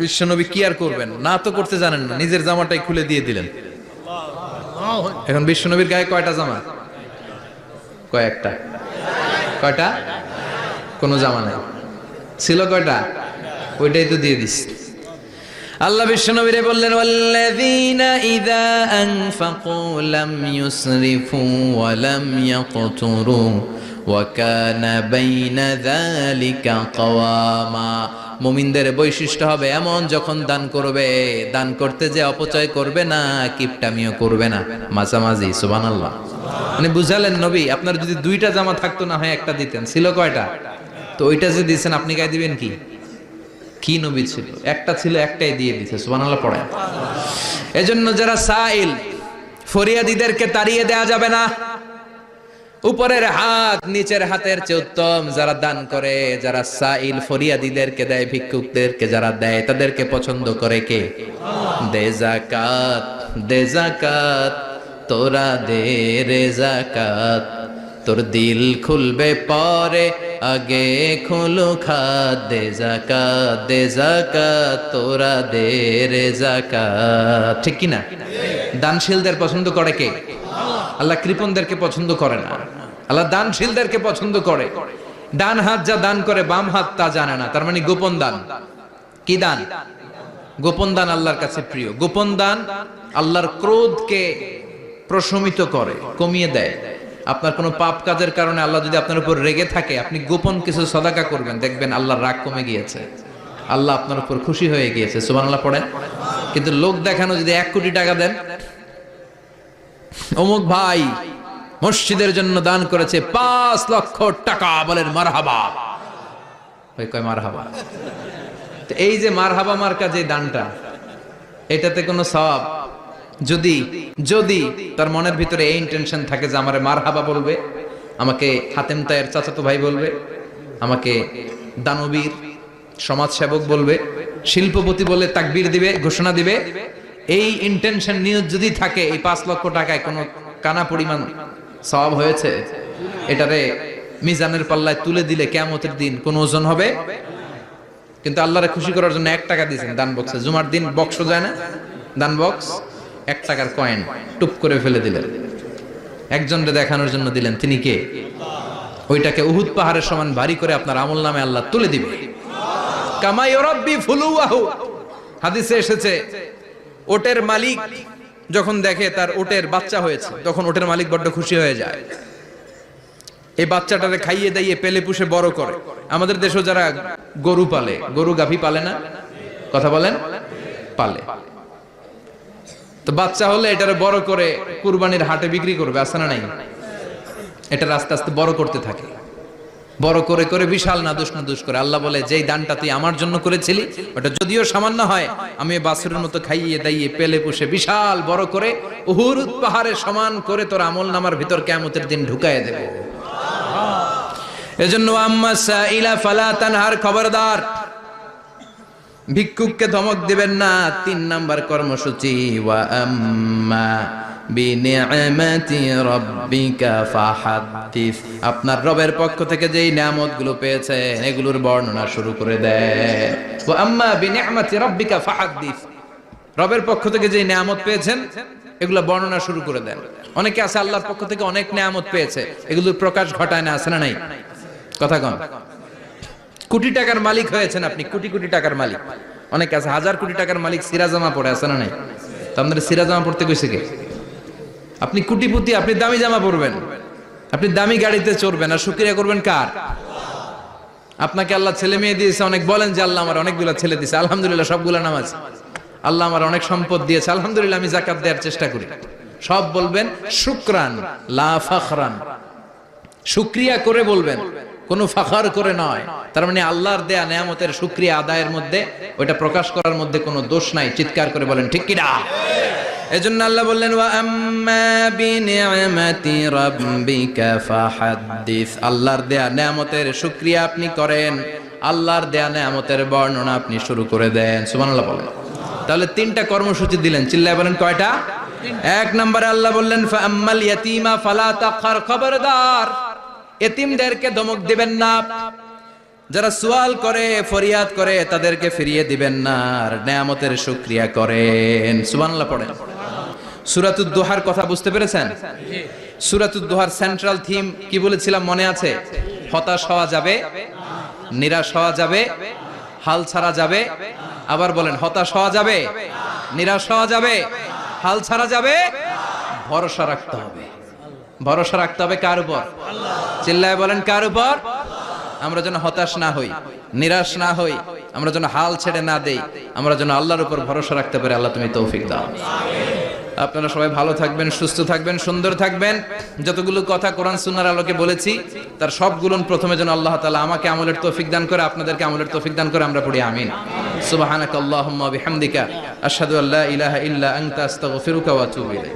বিশ্বনবী কি আর করবেন, না তো করতে জানেন না, নিজের জামাটাই খুলে দিয়ে দিলেন। এখন বিশ্বনবীর গায়ে কয়টা জামা? কয়েকটা। কয়টা? কোনো জামা নাই। ছিল কয়টা? ওইটাই তো দিয়ে দিস। আল্লাহ বিশ্বনবীরে বললেন, ওয়াল্লাযীনা ইযা আনফাকু লাম ইউসরিফু ওয়া লাম ইয়াকতুরু ওয়া কানা বাইনা যালিকা কাওয়ামা। মুমিনদের বৈশিষ্ট্য হবে এমন, যখন দান করবে, দান করতে যে অপচয় করবে না, কিপটামিও করবে না, মাঝামাঝি। সুবহানাল্লাহ। মানে বুঝালেন নবী, আপনার যদি 2টা জামা থাকতো না হয় একটা দিতেন। ছিল কয়টা? তো ওইটা যে দিয়েছেন আপনি গায়ে দিবেন কি? কি নবী ছিল? একটা ছিল, একটাই দিয়ে দিয়েছে। সুবহানাল্লাহ পড়েন। এজন্য যারা সাইল, ফরিয়াদিদেরকে তাড়িয়ে দেয়া যাবে না। উপরের হাত নিচের হাতের চেয়ে উত্তম যারা দান করে, যারা সাইল ফরিয়াদিদেরকে দেয়, ভিক্ষুকদেরকে যারা দেয়, তাদেরকে পছন্দ করে কে? দে যাকাত, দে যাকাত, তোরা দে রে যাকাত, তোর দিল খুলবে পরে, আগে খুলু খাত দে যাকাত তোরা দে রে যাকাত। ঠিক কি না? দানশীলদের পছন্দ করে কে? আল্লাহ কৃপণদেরকে পছন্দ করে না, আল্লাহ দানশীলদেরকে পছন্দ করে। ডান হাত যা দান করে বাম হাত তা জানে না, তার মানে গোপন দান। কি দান? গোপন দান আল্লাহর কাছে প্রিয়। গোপন দান আল্লাহর ক্রোধকে প্রশমিত করে, কমিয়ে দেয়। আপনার কোনো পাপ কাজের কারণে আল্লাহ যদি আপনার উপর রেগে থাকে, আপনি গোপন কিছু সদাকা করবেন, দেখবেন আল্লাহর রাগ কমে গিয়েছে, আল্লাহ আপনার উপর খুশি হয়ে গিয়েছে। সুবহানাল্লাহ পড়েন। কিন্তু লোক দেখানো যদি 1 কোটি টাকা দেন, অমুক ভাই মসজিদের জন্য দান করেছে 5 লক্ষ টাকা, বলেন মারহাবা। ওই কয় মারহাবা। তো এই যে মারহাবা মার্কা যে দানটা, এটাতে কোনো সওয়াব যদি যদি তার মনের ভিতরে এই ইন্টেনশন থাকে যে আমারে মারহাবা বলবে, আমাকে হাতেম তায়ের চাচাতো ভাই বলবে, আমাকে দানবীর সমাজসেবক বলবে, শিল্পপতি বলে তাকবীর দিবে, ঘোষণা দিবে, এই ইন্টেনশন নিয়ে যদি থাকে, এই 5 লক্ষ টাকায় কোনো কানা পরিমাণ সওয়াব হয়েছে, এটারে মিজানের পাল্লায় তুলে দিলে কিয়ামতের দিন কোন ওজন হবে? কিন্তু আল্লাহরে খুশি করার জন্য 1 টাকা দিয়েছেন দান বক্সে। জুমার দিন বক্স যায় না, দান বক্স, 1 টাকার কয়েন টুপ করে ফেলে দিলেন, একজনকে দেখানোর জন্য দিলেন। তিনি কে? ওইটাকে উহুদ পাহাড়ের সমান ভারী করে আপনার আমল নামে আল্লাহ তুলে দিবে। কামা ইউরাব্বি ফুলুয়াহু, হাদিসে এসেছে, ওটের মালিক যখন দেখে তার ওটের বাচ্চা হয়েছে, তখন ওটের মালিক বড্ড খুশি হয়ে যায়। এই বাচ্চাটারে খাইয়ে দাইয়ে পেলে পুষে বড় করে। আমাদের দেশে যারা গরু পালে, গরু গাভী পালে না, কথা বলেন, পালে, তো বাচ্চা হলে এটারে বড় করে কুরবানির হাটে বিক্রি করবে, আছে না নাই? এটা আস্তে আস্তে বড় করতে থাকে, বড় করে করে বিশাল নাদুস করে। আল্লাহ বলে, যেই দানটা তুই আমার জন্য করেছিলি, ওটা যদিও সামান্য হয়, আমি বাছুরের মতো খাইয়ে দাইয়ে পেলে পুষে বিশাল বড় করে উহুদ পাহাড়ের সমান করে তোর আমল নামার ভিতর কিয়ামতের দিন ঢুকায় দেব। এজন্য আম্মা সাইলা ফালা তানহার, খবরদার ভিক্ষুককে ধমক দিবেন না। 3 নাম্বার কর্মসূচি, ওয়া আম্মা বিনিআমাতি রাব্বিকা ফাহাদ্দিস, আপনার রবের পক্ষ থেকে যেই নিয়ামতগুলো পেয়েছেন এগুলোর বর্ণনা শুরু করে দেন। ওয়া আম্মা বিনিআমাতি রাব্বিকা ফাহাদ্দিস, রবের পক্ষ থেকে যেই নিয়ামত পেয়েছেন এগুলো বর্ণনা শুরু করে দেন। অনেকে আছে আল্লাহর পক্ষ থেকে অনেক নিয়ামত পেয়েছে, এগুলোর প্রকাশ ঘটায় না, আছে না নাই? কথা কন। কোটি টাকার মালিক হয়েছেন আপনি, কোটি কোটি টাকার মালিক। অনেকে আছে 1000 কোটি টাকার মালিক, সিরাজামা পরে, আছে না নাই? তো আপনাদের সিরাজামা পড়তে কইছে কে? আপনি কোটিপতি, আপনি দামি জামা পরবেন, আপনি দামি গাড়িতে চড়বেন, আর শুকরিয়া করবেন কার? আপনাকে আল্লাহ ছেলে মেয়ে দিয়েছে অনেক, বলেন যে আল্লাহ আমার অনেকগুলা ছেলে দিয়েছে, আলহামদুলিল্লাহ, সবগুলা নামাজ। আল্লাহ আমার অনেক সম্পদ দিয়েছে, আলহামদুলিল্লাহ, আমি যাকাত দেওয়ার চেষ্টা করি। সব বলবেন শুকরান লা ফাখরান, শুকরিয়া করে বলবেন, কোনো ফাখার করে নয়। তার মানে আল্লাহর দেয়া নিয়ামতের শুকরিয়া আদায়ের মধ্যে, ওটা প্রকাশ করার মধ্যে কোনো দোষ নাই। চিৎকার করে বলেন ঠিক কি না? এজন্য আল্লাহ বললেন, ওয়া আম্মা বিনিআমাতি রাব্বিকা ফাহাদ্দিস, আল্লাহর দেয়া নিয়ামতের শুকরিয়া আপনি করেন, আল্লাহর দেয়া নিয়ামতের বর্ণনা আপনি শুরু করে দেন। সুবহানাল্লাহ বলেন। তাহলে 3টা কর্মসূচি দিলেন, চিল্লায় বলেন কয়টা? 1 নম্বরে আল্লাহ বললেন, ফা আম্মাল ইয়াতীমা ফালা তাকহার, খবরদার এতিমদেরকে ধমক দিবেন না, যারা সুয়াল করে ফরিয়াদ করে তাদেরকে ফিরিয়ে দিবেন না, আর নিয়ামতের শুকরিয়া করেন। সুবহানাল্লাহ পড়েন। সূরাতুদ দুহার কথা বুঝতে পেরেছেন? সূরাতুদ দুহার সেন্ট্রাল থিম কি বলেছিলাম মনে আছে? হতাশ হওয়া যাবে, নিরাশ হওয়া যাবে, হাল ছাড়া যাবে। আবার বলেন, হতাশ হওয়া যাবে, নিরাশ হওয়া যাবে, হাল ছাড়া যাবে, ভরসা রাখতে হবে। ভরসা রাখতে হবে কার উপর? চিল্লায় বলেন কার উপর? আমরা যেন হতাশ না হই, নিরাশ না হই, আমরা যেন হাল ছেড়ে না দেই, আমরা যেন আল্লাহর উপর ভরসা রাখতে পারি। আল্লাহ তুমি তৌফিক দাও। আপনারা সবাই ভালো থাকবেন, সুস্থ থাকবেন, সুন্দর থাকবেন। যতগুলো কথা কোরআন সুন্নাহর আলোকে বলেছি তার সবগুলো প্রথমে যেন আল্লাহ তাআলা আমাকে আমলের তৌফিক দান করে, আপনাদেরকে আমলের তৌফিক দান করে। আমরা পড়ি আমিন। সুবহানাকাল্লাহুম্মা বিহামদিকা আশহাদু আল্লা ইলাহা ইল্লা আনতা আস্তাগফিরুকা ওয়া আতুবু ইলাইক।